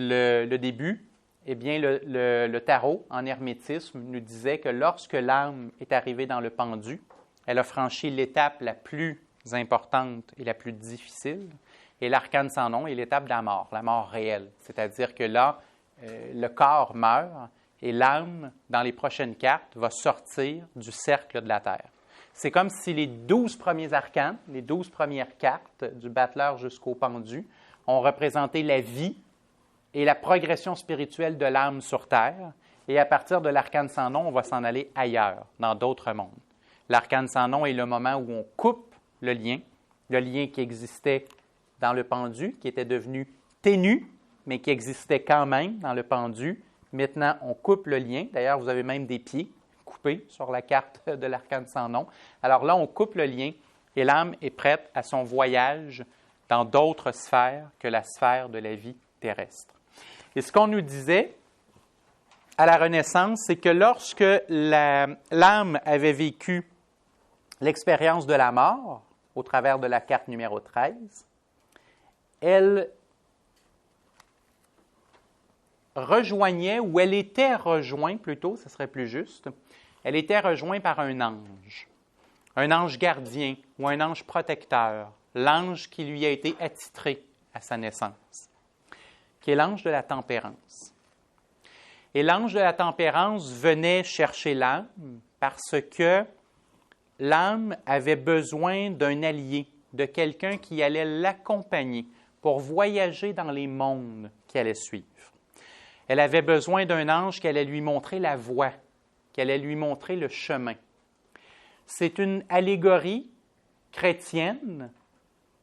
le début, eh bien, le tarot, en hermétisme, nous disait que lorsque l'âme est arrivée dans le pendu, elle a franchi l'étape la plus importante et la plus difficile, et l'arcane sans nom est l'étape de la mort réelle. C'est-à-dire que là, le corps meurt et l'âme, dans les prochaines cartes, va sortir du cercle de la Terre. C'est comme si les 12 premiers arcanes, les 12 premières cartes, du battleur jusqu'au pendu, ont représenté la vie et la progression spirituelle de l'âme sur Terre. Et à partir de l'arcane sans nom, on va s'en aller ailleurs, dans d'autres mondes. L'arcane sans nom est le moment où on coupe le lien qui existait dans le pendu, qui était devenu ténu, mais qui existait quand même dans le pendu. Maintenant, on coupe le lien. D'ailleurs, vous avez même des pieds coupés sur la carte de l'arcane sans nom. Alors là, on coupe le lien et l'âme est prête à son voyage dans d'autres sphères que la sphère de la vie terrestre. Et ce qu'on nous disait à la Renaissance, c'est que lorsque l'âme avait vécu l'expérience de la mort, au travers de la carte numéro 13, elle rejoignait, ou elle était rejointe plutôt, ce serait plus juste, elle était rejointe par un ange gardien ou un ange protecteur, l'ange qui lui a été attitré à sa naissance, qui est l'ange de la tempérance. Et l'ange de la tempérance venait chercher l'âme parce que l'âme avait besoin d'un allié, de quelqu'un qui allait l'accompagner pour voyager dans les mondes qui allaient suivre. Elle avait besoin d'un ange qui allait lui montrer la voie, qui allait lui montrer le chemin. C'est une allégorie chrétienne,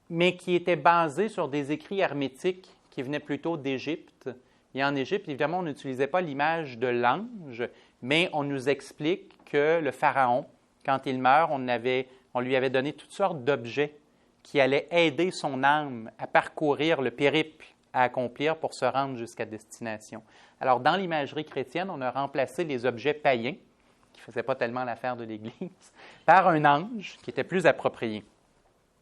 mais qui était basée sur des écrits hermétiques qui venaient plutôt d'Égypte. Et en Égypte, évidemment, on n'utilisait pas l'image de l'ange, mais on nous explique que le pharaon, quand il meurt, on lui avait donné toutes sortes d'objets qui allaient aider son âme à parcourir le périple à accomplir pour se rendre jusqu'à destination. Alors, dans l'imagerie chrétienne, on a remplacé les objets païens, qui ne faisaient pas tellement l'affaire de l'Église, par un ange qui était plus approprié.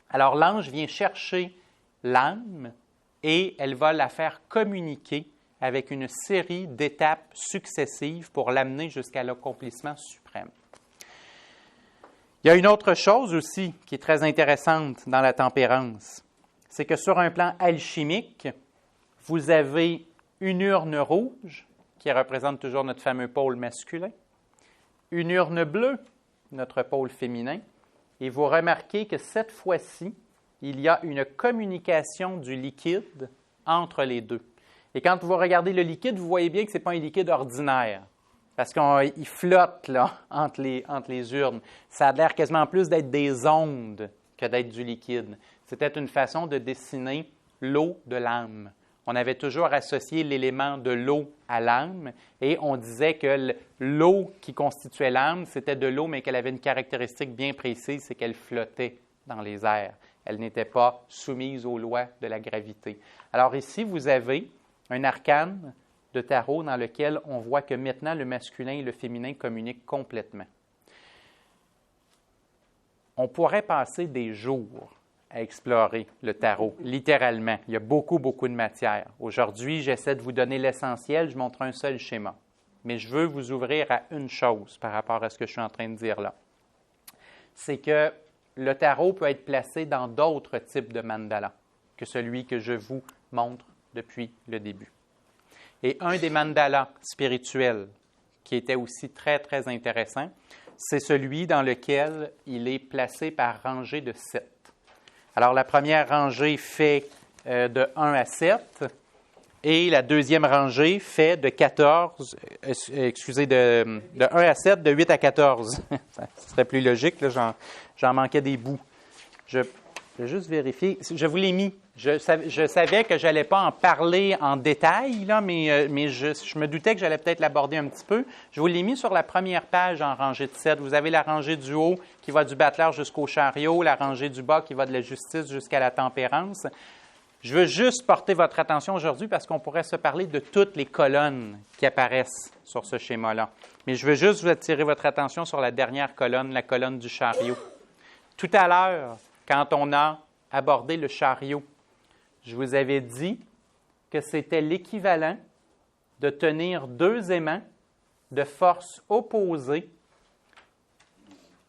Alors, l'ange vient chercher l'âme et elle va la faire communiquer avec une série d'étapes successives pour l'amener jusqu'à l'accomplissement suprême. Il y a une autre chose aussi qui est très intéressante dans la tempérance, c'est que sur un plan alchimique, vous avez une urne rouge qui représente toujours notre fameux pôle masculin, une urne bleue, notre pôle féminin, et vous remarquez que cette fois-ci, il y a une communication du liquide entre les deux. Et quand vous regardez le liquide, vous voyez bien que ce n'est pas un liquide ordinaire, parce qu'il flotte là, entre les urnes. Ça a l'air quasiment plus d'être des ondes que d'être du liquide. C'était une façon de dessiner l'eau de l'âme. On avait toujours associé l'élément de l'eau à l'âme et on disait que l'eau qui constituait l'âme, c'était de l'eau, mais qu'elle avait une caractéristique bien précise, c'est qu'elle flottait dans les airs. Elle n'était pas soumise aux lois de la gravité. Alors ici, vous avez un arcane de tarot dans lequel on voit que maintenant le masculin et le féminin communiquent complètement. On pourrait passer des jours à explorer le tarot, littéralement. Il y a beaucoup, beaucoup de matière. Aujourd'hui, j'essaie de vous donner l'essentiel, je montre un seul schéma. Mais je veux vous ouvrir à une chose par rapport à ce que je suis en train de dire là. C'est que le tarot peut être placé dans d'autres types de mandalas que celui que je vous montre depuis le début. Et un des mandalas spirituels qui était aussi très, très intéressant, c'est celui dans lequel il est placé par rangée de 7. Alors, la première rangée fait de 1 à 7 et la deuxième rangée fait de 14, de 1 à 7, de 8 à 14. Ça serait plus logique, là, j'en manquais des bouts. Je vais juste vérifier. Je vous l'ai mis. Je savais que je n'allais pas en parler en détail, là, mais je me doutais que j'allais peut-être l'aborder un petit peu. Je vous l'ai mis sur la première page en rangée de 7. Vous avez la rangée du haut qui va du battleur jusqu'au chariot, la rangée du bas qui va de la justice jusqu'à la tempérance. Je veux juste porter votre attention aujourd'hui parce qu'on pourrait se parler de toutes les colonnes qui apparaissent sur ce schéma-là. Mais je veux juste vous attirer votre attention sur la dernière colonne, la colonne du chariot. Tout à l'heure, quand on a abordé le chariot, je vous avais dit que c'était l'équivalent de tenir deux aimants de force opposée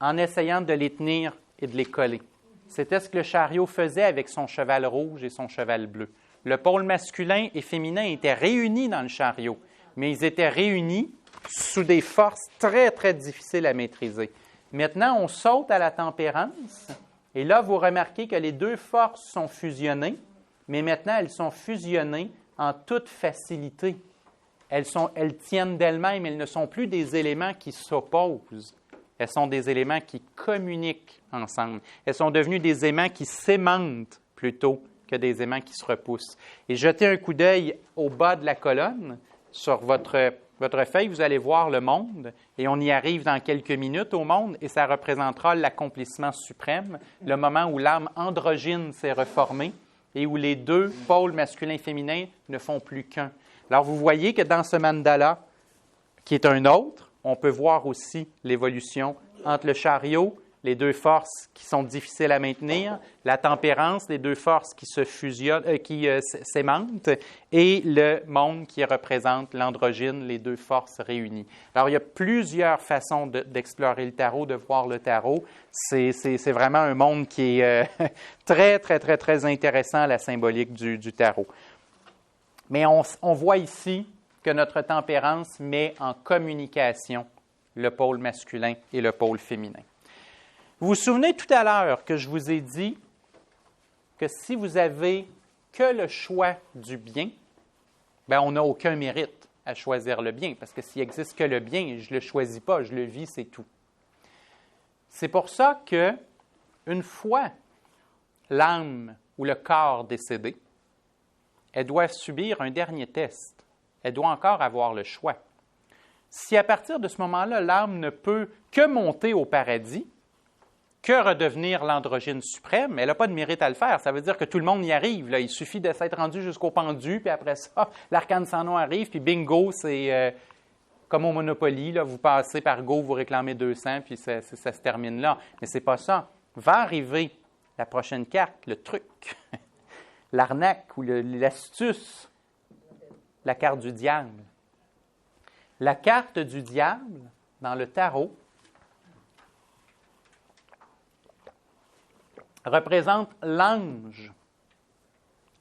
en essayant de les tenir et de les coller. C'était ce que le chariot faisait avec son cheval rouge et son cheval bleu. Le pôle masculin et féminin étaient réunis dans le chariot, mais ils étaient réunis sous des forces très, très difficiles à maîtriser. Maintenant, on saute à la tempérance, et là, vous remarquez que les deux forces sont fusionnées, mais maintenant, elles sont fusionnées en toute facilité. Elles tiennent d'elles-mêmes, elles ne sont plus des éléments qui s'opposent. Elles sont des éléments qui communiquent ensemble. Elles sont devenues des aimants qui s'aimantent plutôt que des aimants qui se repoussent. Et jetez un coup d'œil au bas de la colonne, sur votre feuille, vous allez voir le monde, et on y arrive dans quelques minutes au monde, et ça représentera l'accomplissement suprême, le moment où l'âme androgyne s'est reformée, et où les deux pôles masculin et féminin ne font plus qu'un. Alors, vous voyez que dans ce mandala, qui est un autre, on peut voir aussi l'évolution entre le chariot, les deux forces qui sont difficiles à maintenir, la tempérance, les deux forces qui se fusionnent, qui s'aimantent, et le monde qui représente l'androgyne, les deux forces réunies. Alors, il y a plusieurs façons d'explorer le tarot, de voir le tarot. C'est vraiment un monde qui est très, très, très, très intéressant, la symbolique du tarot. Mais on voit ici que notre tempérance met en communication le pôle masculin et le pôle féminin. Vous vous souvenez tout à l'heure que je vous ai dit que si vous avez que le choix du bien, bien, on n'a aucun mérite à choisir le bien, parce que s'il n'existe que le bien, je ne le choisis pas, je le vis, c'est tout. C'est pour ça que, une fois l'âme ou le corps décédé, elles doivent subir un dernier test. elle doit encore avoir le choix. Si à partir de ce moment-là, l'âme ne peut que monter au paradis, que redevenir l'androgyne suprême, elle n'a pas de mérite à le faire. Ça veut dire que tout le monde y arrive. Là. Il suffit de s'être rendu jusqu'au pendu, puis après ça, l'arcane sans nom arrive, puis bingo, c'est comme au Monopoly. Là, vous passez par go, vous réclamez 200, puis ça se termine là. Mais c'est pas ça. Va arriver la prochaine carte, le truc, l'arnaque ou l'astuce, la carte du diable. La carte du diable, dans le tarot, représente l'ange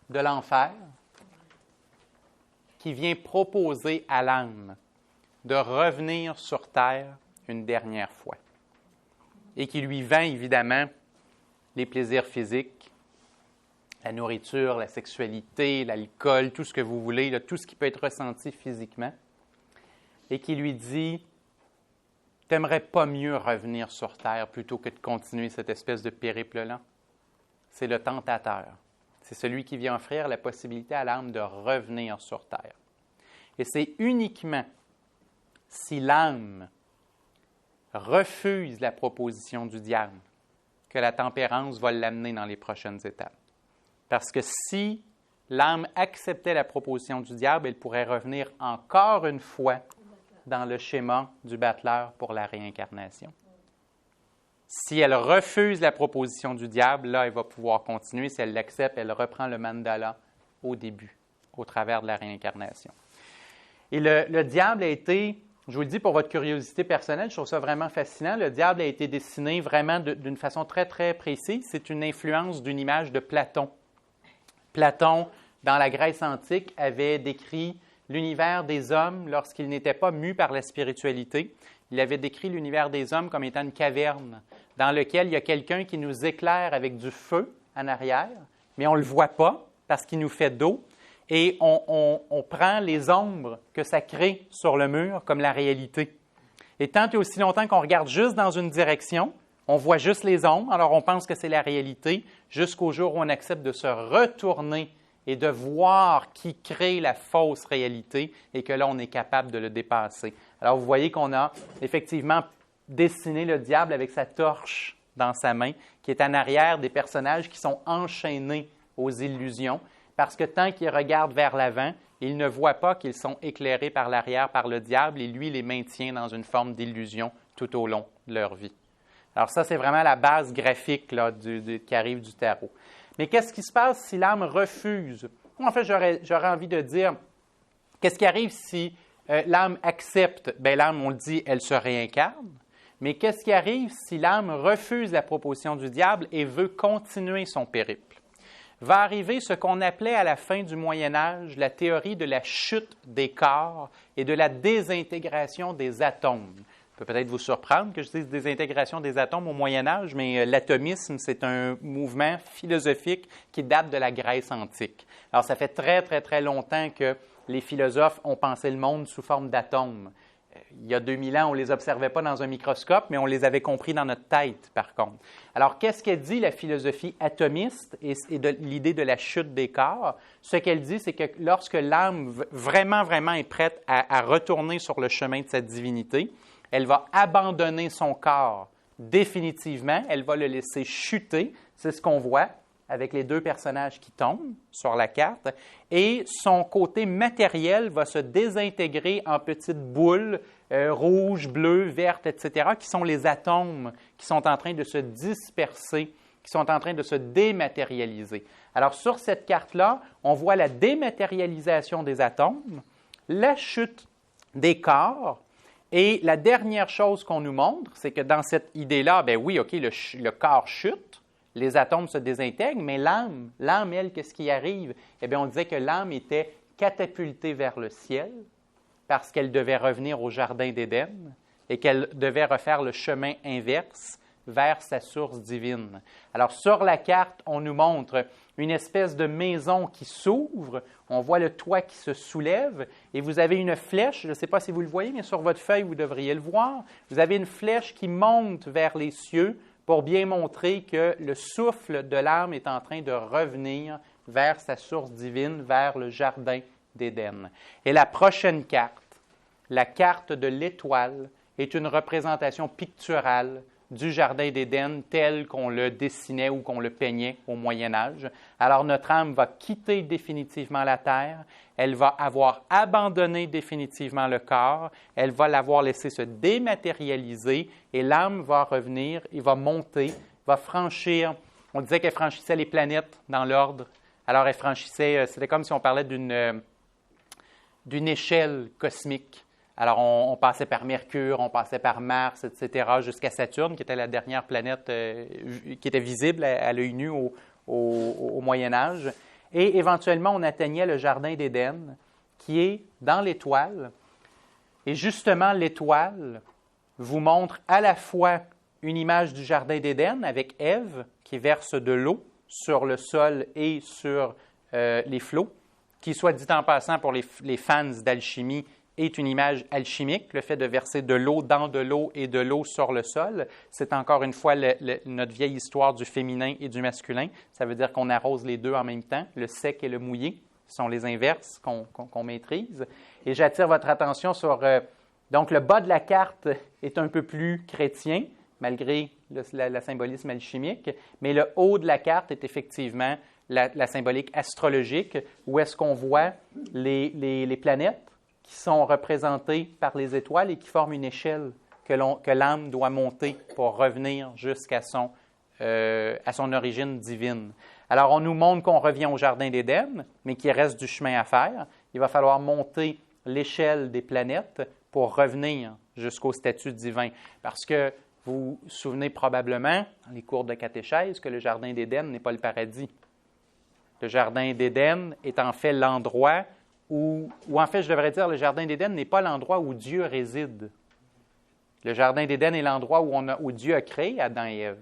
de l'enfer qui vient proposer à l'âme de revenir sur terre une dernière fois et qui lui vend évidemment les plaisirs physiques, la nourriture, la sexualité, l'alcool, tout ce que vous voulez, là, tout ce qui peut être ressenti physiquement, et qui lui dit « T'aimerais pas mieux revenir sur terre plutôt que de continuer cette espèce de périple-là? » C'est le tentateur. C'est celui qui vient offrir la possibilité à l'âme de revenir sur terre. Et c'est uniquement si l'âme refuse la proposition du diable que la tempérance va l'amener dans les prochaines étapes. Parce que si l'âme acceptait la proposition du diable, elle pourrait revenir encore une fois dans le schéma du battleur pour la réincarnation. Si elle refuse la proposition du diable, là, elle va pouvoir continuer. Si elle l'accepte, elle reprend le mandala au début, au travers de la réincarnation. Et le diable a été, je vous le dis pour votre curiosité personnelle, je trouve ça vraiment fascinant, le diable a été dessiné vraiment d'une façon très, très précise. C'est une influence d'une image de Platon. Platon, dans la Grèce antique, avait décrit l'univers des hommes lorsqu'ils n'étaient pas mus par la spiritualité. Il avait décrit l'univers des hommes comme étant une caverne dans laquelle il y a quelqu'un qui nous éclaire avec du feu en arrière, mais on ne le voit pas parce qu'il nous fait d'eau. Et on prend les ombres que ça crée sur le mur comme la réalité. Et tant et aussi longtemps qu'on regarde juste dans une direction, on voit juste les ombres, alors on pense que c'est la réalité, jusqu'au jour où on accepte de se retourner et de voir qui crée la fausse réalité et que là, on est capable de le dépasser. Alors, vous voyez qu'on a effectivement dessiné le diable avec sa torche dans sa main, qui est en arrière des personnages qui sont enchaînés aux illusions, parce que tant qu'ils regardent vers l'avant, ils ne voient pas qu'ils sont éclairés par l'arrière par le diable et lui les maintient dans une forme d'illusion tout au long de leur vie. Alors ça, c'est vraiment la base graphique là, qui arrive du tarot. Mais qu'est-ce qui se passe si l'âme refuse? En fait, j'aurais envie de dire, qu'est-ce qui arrive si l'âme accepte? Bien, l'âme, on le dit, elle se réincarne. Mais qu'est-ce qui arrive si l'âme refuse la proposition du diable et veut continuer son périple? Va arriver ce qu'on appelait à la fin du Moyen Âge la théorie de la chute des corps et de la désintégration des atomes. Ça peut peut-être vous surprendre que je dise désintégration des atomes au Moyen Âge, mais l'atomisme, c'est un mouvement philosophique qui date de la Grèce antique. Alors, ça fait très, très, très longtemps que les philosophes ont pensé le monde sous forme d'atomes. Il y a 2000 ans, on ne les observait pas dans un microscope, mais on les avait compris dans notre tête, par contre. Alors, qu'est-ce qu'elle dit, la philosophie atomiste et de l'idée de la chute des corps? Ce qu'elle dit, c'est que lorsque l'âme vraiment, vraiment est prête à retourner sur le chemin de sa divinité, elle va abandonner son corps définitivement, elle va le laisser chuter, c'est ce qu'on voit avec les deux personnages qui tombent sur la carte, et son côté matériel va se désintégrer en petites boules rouges, bleues, vertes, etc., qui sont les atomes qui sont en train de se disperser, qui sont en train de se dématérialiser. Alors, sur cette carte-là, on voit la dématérialisation des atomes, la chute des corps, et la dernière chose qu'on nous montre, c'est que dans cette idée-là, bien oui, OK, le corps chute, les atomes se désintègrent, mais l'âme, elle, qu'est-ce qui arrive? Eh bien, on disait que l'âme était catapultée vers le ciel parce qu'elle devait revenir au Jardin d'Éden et qu'elle devait refaire le chemin inverse vers sa source divine. Alors, sur la carte, on nous montre une espèce de maison qui s'ouvre, on voit le toit qui se soulève, et vous avez une flèche, je ne sais pas si vous le voyez, mais sur votre feuille, vous devriez le voir, vous avez une flèche qui monte vers les cieux pour bien montrer que le souffle de l'âme est en train de revenir vers sa source divine, vers le Jardin d'Éden. Et la prochaine carte, la carte de l'étoile, est une représentation picturale du Jardin d'Éden tel qu'on le dessinait ou qu'on le peignait au Moyen Âge. Alors notre âme va quitter définitivement la terre, elle va avoir abandonné définitivement le corps, elle va l'avoir laissé se dématérialiser et l'âme va revenir, il va monter, va franchir. On disait qu'elle franchissait les planètes dans l'ordre. Alors elle franchissait, c'était comme si on parlait d'une échelle cosmique. Alors, on passait par Mercure, on passait par Mars, etc., jusqu'à Saturne, qui était la dernière planète qui était visible à l'œil nu au Moyen Âge. Et éventuellement, on atteignait le Jardin d'Éden, qui est dans l'étoile. Et justement, l'étoile vous montre à la fois une image du Jardin d'Éden avec Ève, qui verse de l'eau sur le sol et sur les flots, qui, soit dit en passant pour les fans d'alchimie, est une image alchimique, le fait de verser de l'eau dans de l'eau et de l'eau sur le sol. C'est encore une fois notre vieille histoire du féminin et du masculin. Ça veut dire qu'on arrose les deux en même temps. Le sec et le mouillé sont les inverses qu'on maîtrise. Et j'attire votre attention sur... donc, le bas de la carte est un peu plus chrétien, malgré le symbolisme alchimique, mais le haut de la carte est effectivement la symbolique astrologique, où est-ce qu'on voit les planètes qui sont représentées par les étoiles et qui forment une échelle que l'âme doit monter pour revenir jusqu'à son origine divine. Alors, on nous montre qu'on revient au Jardin d'Éden, mais qu'il reste du chemin à faire. Il va falloir monter l'échelle des planètes pour revenir jusqu'au statut divin. Parce que vous vous souvenez probablement, dans les cours de catéchèse, que le Jardin d'Éden n'est pas le paradis. Le Jardin d'Éden est en fait l'endroit ou en fait, je devrais dire, le Jardin d'Éden n'est pas l'endroit où Dieu réside. Le Jardin d'Éden est l'endroit où Dieu a créé Adam et Ève.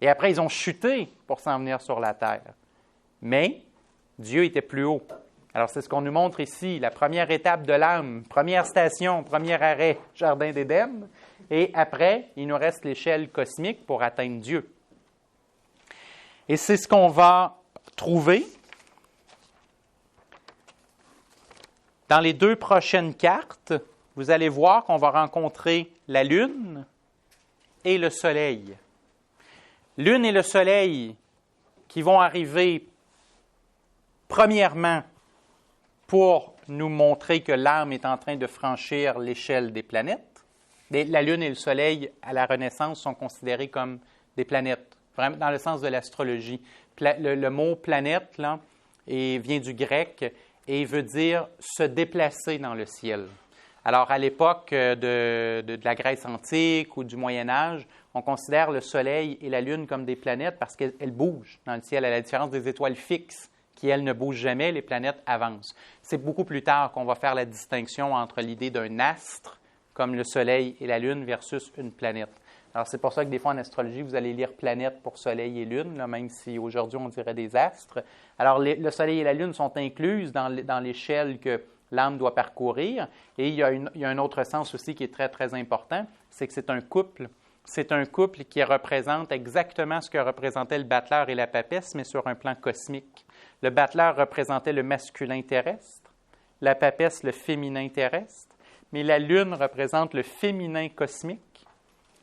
Et après, ils ont chuté pour s'en venir sur la terre. Mais Dieu était plus haut. Alors, c'est ce qu'on nous montre ici, la première étape de l'âme, première station, premier arrêt, Jardin d'Éden. Et après, il nous reste l'échelle cosmique pour atteindre Dieu. Et c'est ce qu'on va trouver dans les deux prochaines cartes. Vous allez voir qu'on va rencontrer la Lune et le Soleil. Lune et le Soleil qui vont arriver premièrement pour nous montrer que l'âme est en train de franchir l'échelle des planètes. La Lune et le Soleil, à la Renaissance, sont considérés comme des planètes, vraiment dans le sens de l'astrologie. Le mot « planète » là, vient du grec et veut dire se déplacer dans le ciel. Alors, à l'époque de la Grèce antique ou du Moyen Âge, on considère le Soleil et la Lune comme des planètes parce qu'elles bougent dans le ciel, à la différence des étoiles fixes qui, elles, ne bougent jamais, les planètes avancent. C'est beaucoup plus tard qu'on va faire la distinction entre l'idée d'un astre, comme le Soleil et la Lune, versus une planète. Alors, c'est pour ça que des fois, en astrologie, vous allez lire planète pour Soleil et Lune, là, même si aujourd'hui, on dirait des astres. Alors, le Soleil et la Lune sont incluses dans l'échelle que l'âme doit parcourir. Et il y a un autre sens aussi qui est très, très important, c'est que c'est un couple. C'est un couple qui représente exactement ce que représentaient le battleur et la papesse, mais sur un plan cosmique. Le battleur représentait le masculin terrestre, la papesse le féminin terrestre, mais la Lune représente le féminin cosmique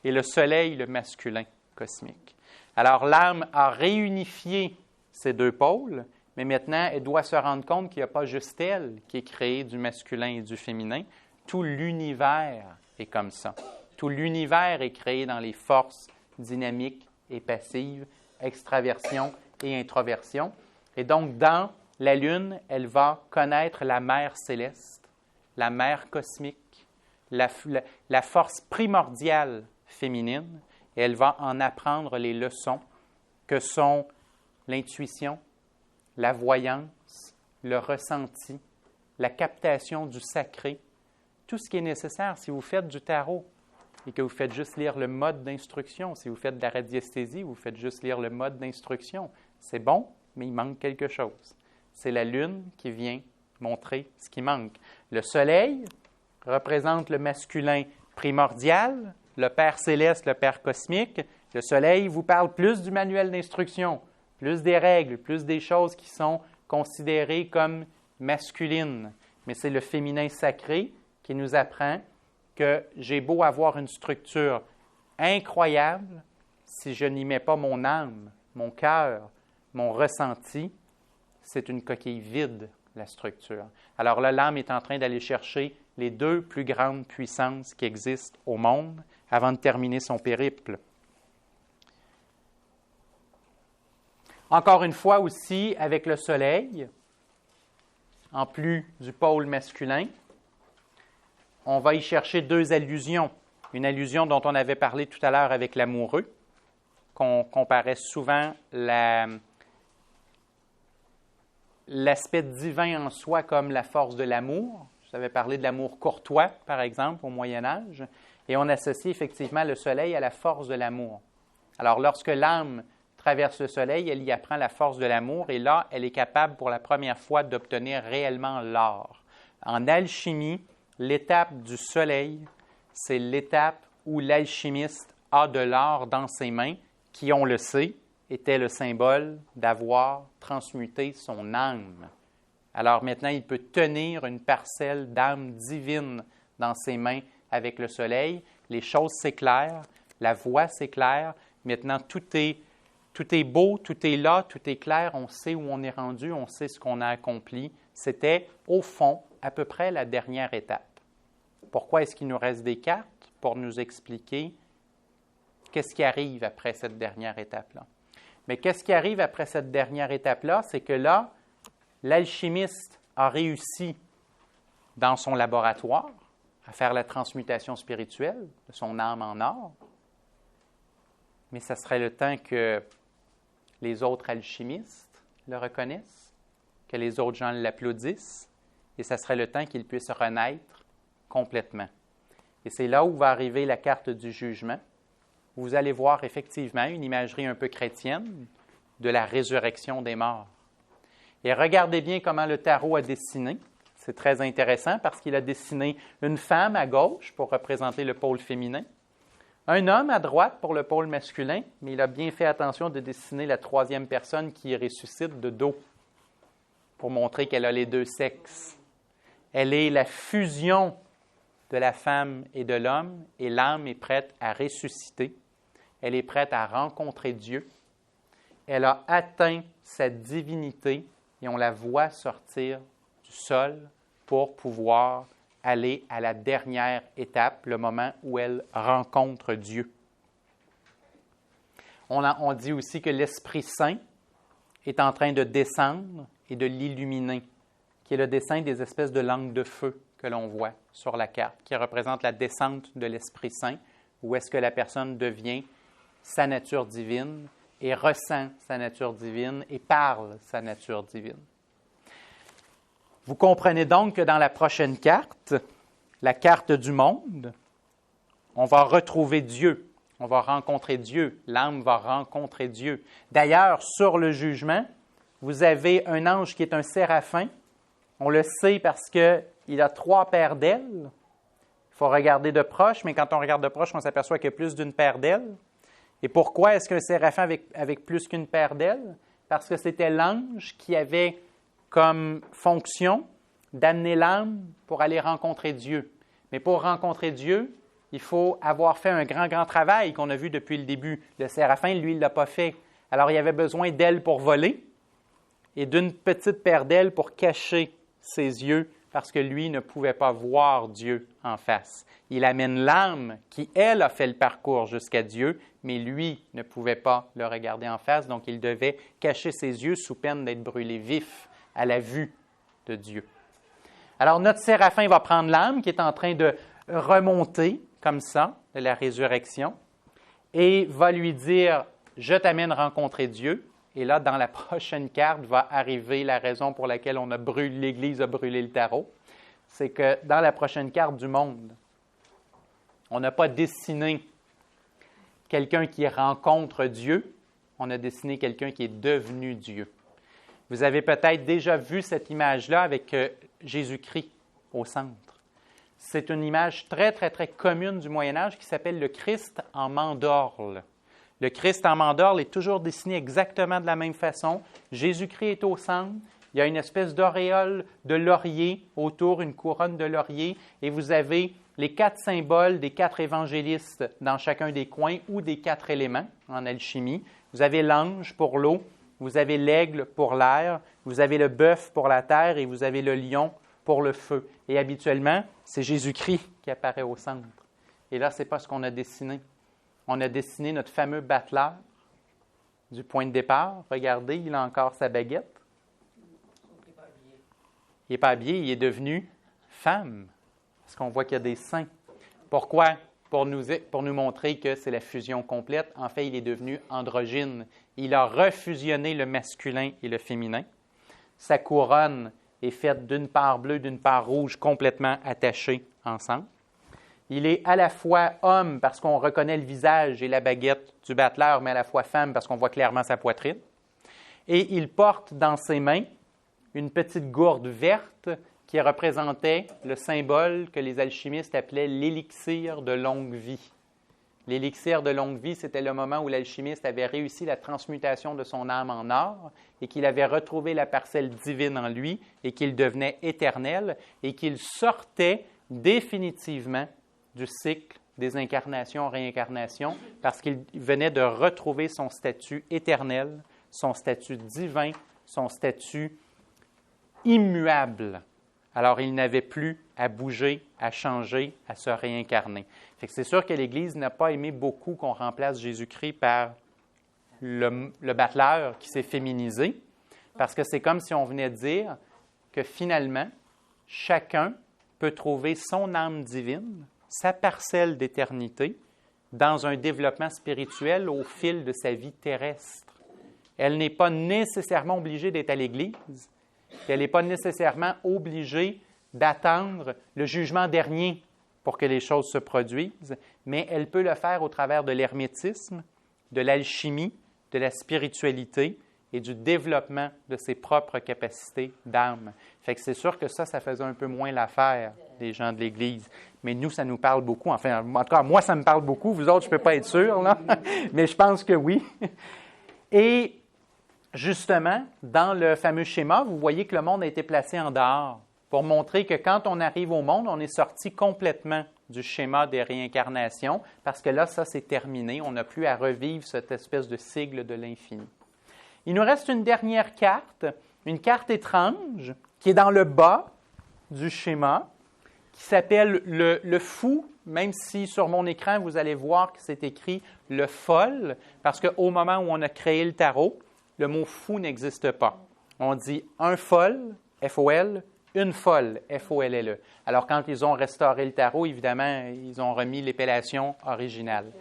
et le Soleil le masculin cosmique. Alors l'âme a réunifié ces deux pôles, mais maintenant elle doit se rendre compte qu'il n'y a pas juste elle qui est créée du masculin et du féminin. Tout l'univers est comme ça. Tout l'univers est créé dans les forces dynamiques et passives, extraversion et introversion. Et donc, dans la Lune, elle va connaître la mère céleste, la mère cosmique, la force primordiale féminine, et elle va en apprendre les leçons que sont l'intuition, la voyance, le ressenti, la captation du sacré, tout ce qui est nécessaire si vous faites du tarot et que vous faites juste lire le mode d'instruction. Si vous faites de la radiesthésie, vous faites juste lire le mode d'instruction. C'est bon, mais il manque quelque chose. C'est la Lune qui vient montrer ce qui manque. Le Soleil représente le masculin primordial, le Père céleste, le Père cosmique. Le Soleil vous parle plus du manuel d'instruction, plus des règles, plus des choses qui sont considérées comme masculines. mais c'est le féminin sacré qui nous apprend que j'ai beau avoir une structure incroyable, si je n'y mets pas mon âme, mon cœur, mon ressenti, c'est une coquille vide, la structure. Alors là, l'âme est en train d'aller chercher les deux plus grandes puissances qui existent au monde avant de terminer son périple. Encore une fois aussi, avec le soleil, en plus du pôle masculin, on va y chercher deux allusions. Une allusion dont on avait parlé tout à l'heure avec l'amoureux, qu'on comparait souvent l'aspect divin en soi comme la force de l'amour. Je vous avais parlé de l'amour courtois, par exemple, au Moyen Âge, et on associe effectivement le soleil à la force de l'amour. Alors, lorsque l'âme traverse le soleil, elle y apprend la force de l'amour, et là, elle est capable pour la première fois d'obtenir réellement l'or. En alchimie, l'étape du soleil, c'est l'étape où l'alchimiste a de l'or dans ses mains, qui, on le sait, était le symbole d'avoir transmuté son âme. Alors maintenant, il peut tenir une parcelle d'âme divine dans ses mains avec le soleil. Les choses s'éclairent, la voie s'éclaire. Maintenant, tout est beau, tout est là, tout est clair. On sait où on est rendu, on sait ce qu'on a accompli. C'était, au fond, à peu près la dernière étape. Pourquoi est-ce qu'il nous reste des cartes? Pour nous expliquer qu'est-ce qui arrive après cette dernière étape-là. Mais qu'est-ce qui arrive après cette dernière étape-là? C'est que là, l'alchimiste a réussi dans son laboratoire à faire la transmutation spirituelle de son âme en or. Mais ça serait le temps que les autres alchimistes le reconnaissent, que les autres gens l'applaudissent, et ça serait le temps qu'il puisse renaître complètement. Et c'est là où va arriver la carte du jugement. Vous allez voir effectivement une imagerie un peu chrétienne de la résurrection des morts. Et regardez bien comment le tarot a dessiné. C'est très intéressant parce qu'il a dessiné une femme à gauche pour représenter le pôle féminin, un homme à droite pour le pôle masculin, mais il a bien fait attention de dessiner la troisième personne qui ressuscite de dos pour montrer qu'elle a les deux sexes. Elle est la fusion de la femme et de l'homme, et l'âme est prête à ressusciter. Elle est prête à rencontrer Dieu. Elle a atteint sa divinité et on la voit sortir du sol pour pouvoir aller à la dernière étape, le moment où elle rencontre Dieu. On dit aussi que l'Esprit Saint est en train de descendre et de l'illuminer, qui est le dessin des espèces de langues de feu que l'on voit sur la carte, qui représente la descente de l'Esprit Saint, où est-ce que la personne devient sa nature divine et ressent sa nature divine et parle sa nature divine. Vous comprenez donc que dans la prochaine carte, la carte du monde, on va retrouver Dieu, on va rencontrer Dieu, l'âme va rencontrer Dieu. D'ailleurs, sur le jugement, vous avez un ange qui est un séraphin. On le sait parce qu'il a 3 paires d'ailes. Il faut regarder de proche, mais quand on regarde de proche, on s'aperçoit qu'il y a plus d'une paire d'ailes. Et pourquoi est-ce qu'un séraphin avec plus qu'une paire d'ailes? Parce que c'était l'ange qui avait comme fonction d'amener l'âme pour aller rencontrer Dieu. Mais pour rencontrer Dieu, il faut avoir fait un grand, grand travail qu'on a vu depuis le début. Le séraphin, lui, il ne l'a pas fait. Alors, il avait besoin d'ailes pour voler et d'une petite paire d'ailes pour cacher ses yeux parce que lui ne pouvait pas voir Dieu en face. Il amène l'âme qui, elle, a fait le parcours jusqu'à Dieu, mais lui ne pouvait pas le regarder en face, donc il devait cacher ses yeux sous peine d'être brûlé vif à la vue de Dieu. Alors, notre séraphin va prendre l'âme qui est en train de remonter comme ça, de la résurrection, et va lui dire « Je t'amène rencontrer Dieu ». Et là, dans la prochaine carte, va arriver la raison pour laquelle l'Église a brûlé le tarot. C'est que dans la prochaine carte du monde, on n'a pas dessiné quelqu'un qui rencontre Dieu, on a dessiné quelqu'un qui est devenu Dieu. Vous avez peut-être déjà vu cette image-là avec Jésus-Christ au centre. C'est une image très, très, très commune du Moyen Âge qui s'appelle le Christ en mandorle. Le Christ en mandorle est toujours dessiné exactement de la même façon. Jésus-Christ est au centre, Il y a une espèce d'auréole de laurier autour, une couronne de laurier, et vous avez les 4 symboles des 4 évangélistes dans chacun des coins ou des 4 éléments en alchimie. Vous avez l'ange pour l'eau, vous avez l'aigle pour l'air, vous avez le bœuf pour la terre et vous avez le lion pour le feu. Et habituellement, c'est Jésus-Christ qui apparaît au centre. Et là, ce n'est pas ce qu'on a dessiné. On a dessiné notre fameux battleur du point de départ. Regardez, il a encore sa baguette. Il n'est pas habillé, il est devenu femme. Parce qu'on voit qu'il y a des seins. Pourquoi? Pour nous montrer que c'est la fusion complète. En fait, il est devenu androgyne. Il a refusionné le masculin et le féminin. Sa couronne est faite d'une part bleue, d'une part rouge, complètement attachées ensemble. Il est à la fois homme parce qu'on reconnaît le visage et la baguette du battleur, mais à la fois femme parce qu'on voit clairement sa poitrine. Et il porte dans ses mains une petite gourde verte qui représentait le symbole que les alchimistes appelaient l'élixir de longue vie. L'élixir de longue vie, c'était le moment où l'alchimiste avait réussi la transmutation de son âme en or et qu'il avait retrouvé la parcelle divine en lui et qu'il devenait éternel et qu'il sortait définitivement du cycle des incarnations-réincarnations parce qu'il venait de retrouver son statut éternel, son statut divin, son statut immuable. Alors, il n'avait plus à bouger, à changer, à se réincarner. Fait que c'est sûr que l'Église n'a pas aimé beaucoup qu'on remplace Jésus-Christ par le battleur qui s'est féminisé, parce que c'est comme si on venait dire que finalement, chacun peut trouver son âme divine, sa parcelle d'éternité, dans un développement spirituel au fil de sa vie terrestre. Elle n'est pas nécessairement obligée d'être à l'Église. Elle n'est pas nécessairement obligée d'attendre le jugement dernier pour que les choses se produisent, mais elle peut le faire au travers de l'hermétisme, de l'alchimie, de la spiritualité et du développement de ses propres capacités d'âme. Fait que c'est sûr que ça faisait un peu moins l'affaire des gens de l'Église. Mais nous, ça nous parle beaucoup. Enfin, en tout cas, moi, ça me parle beaucoup. Vous autres, je ne peux pas être sûr, là. Mais je pense que oui. Et justement, dans le fameux schéma, vous voyez que le monde a été placé en dehors pour montrer que quand on arrive au monde, on est sorti complètement du schéma des réincarnations parce que là, ça, c'est terminé. On n'a plus à revivre cette espèce de sigle de l'infini. Il nous reste une dernière carte, une carte étrange qui est dans le bas du schéma, qui s'appelle le fou, même si sur mon écran, vous allez voir que c'est écrit le fol, parce qu'au moment où on a créé le tarot, le mot fou n'existe pas. On dit un fol, F-O-L, une folle, F-O-L-L-E. Alors, quand ils ont restauré le tarot, évidemment, ils ont remis l'épellation originale.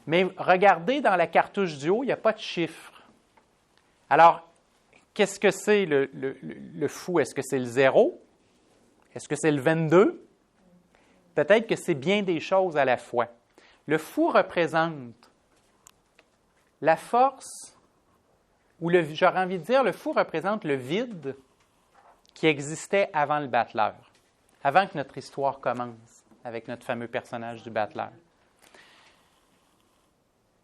Mais regardez dans la cartouche du haut, il n'y a pas de chiffre. Alors, qu'est-ce que c'est le fou? Est-ce que c'est le 0? Est-ce que c'est le 22? Peut-être que c'est bien des choses à la fois. Le fou représente la force, ou j'aurais envie de dire, le fou représente le vide qui existait avant le battleur, avant que notre histoire commence avec notre fameux personnage du battleur.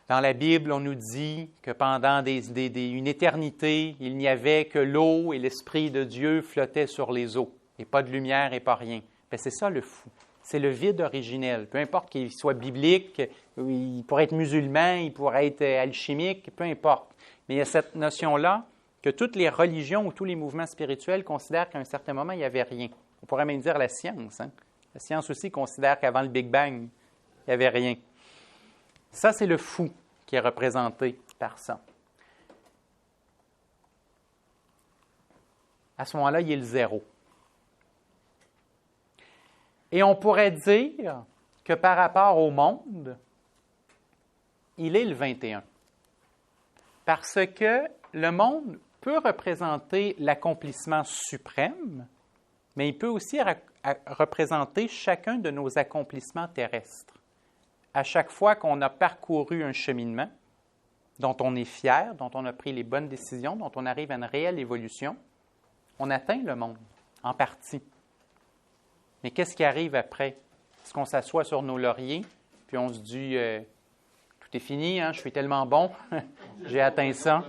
Dans la Bible, on nous dit que pendant une éternité, il n'y avait que l'eau et l'Esprit de Dieu flottaient sur les eaux, et pas de lumière et pas rien. Bien, c'est ça le fou. C'est le vide originel. Peu importe qu'il soit biblique, il pourrait être musulman, il pourrait être alchimique, peu importe. Mais il y a cette notion-là que toutes les religions ou tous les mouvements spirituels considèrent qu'à un certain moment, il n'y avait rien. On pourrait même dire la science. Hein? La science aussi considère qu'avant le Big Bang, il n'y avait rien. Ça, c'est le fou qui est représenté par ça. À ce moment-là, il y a le 0. Et on pourrait dire que par rapport au monde, il est le 21. Parce que le monde peut représenter l'accomplissement suprême, mais il peut aussi représenter chacun de nos accomplissements terrestres. À chaque fois qu'on a parcouru un cheminement dont on est fier, dont on a pris les bonnes décisions, dont on arrive à une réelle évolution, on atteint le monde, en partie. Mais qu'est-ce qui arrive après? Est-ce qu'on s'assoit sur nos lauriers, puis on se dit « Tout est fini, hein, je suis tellement bon, j'ai atteint ça. »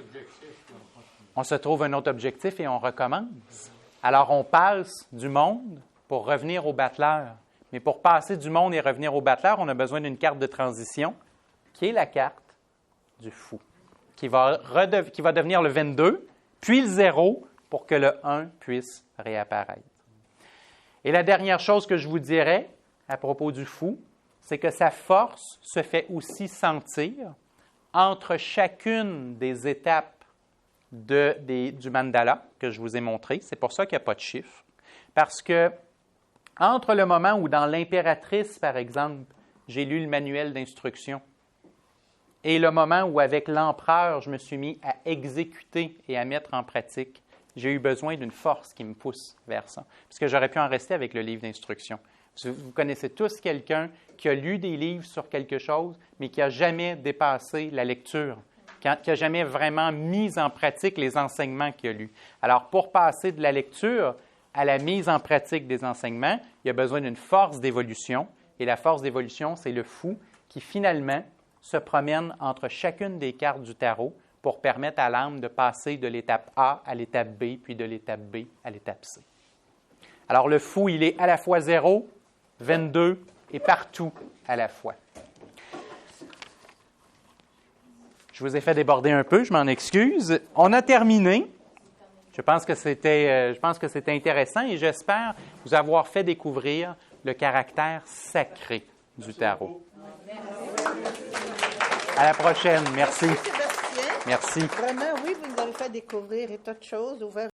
on se trouve un autre objectif et on recommence. Alors, on passe du monde pour revenir au battleur. Mais pour passer du monde et revenir au battleur, on a besoin d'une carte de transition, qui est la carte du fou, qui va devenir le 22, puis le 0, pour que le 1 puisse réapparaître. Et la dernière chose que je vous dirais à propos du fou, c'est que sa force se fait aussi sentir entre chacune des étapes du mandala que je vous ai montré. C'est pour ça qu'il n'y a pas de chiffre. Parce que entre le moment où, dans l'impératrice, par exemple, j'ai lu le manuel d'instruction, et le moment où, avec l'empereur, je me suis mis à exécuter et à mettre en pratique, j'ai eu besoin d'une force qui me pousse vers ça. Parce que j'aurais pu en rester avec le livre d'instruction. Vous connaissez tous quelqu'un qui a lu des livres sur quelque chose, mais qui n'a jamais dépassé la lecture, qui n'a jamais vraiment mis en pratique les enseignements qu'il a lus. Alors, pour passer de la lecture à la mise en pratique des enseignements, il y a besoin d'une force d'évolution. Et la force d'évolution, c'est le fou qui, finalement, se promène entre chacune des cartes du tarot pour permettre à l'âme de passer de l'étape A à l'étape B, puis de l'étape B à l'étape C. Alors, le fou, il est à la fois 0, 22 et partout à la fois. Je vous ai fait déborder un peu, je m'en excuse. On a terminé. Je pense que c'était intéressant et j'espère vous avoir fait découvrir le caractère sacré du tarot. À la prochaine. Merci. Sébastien. Merci. Vraiment, oui, vous nous avez fait découvrir et tas de choses, ouvert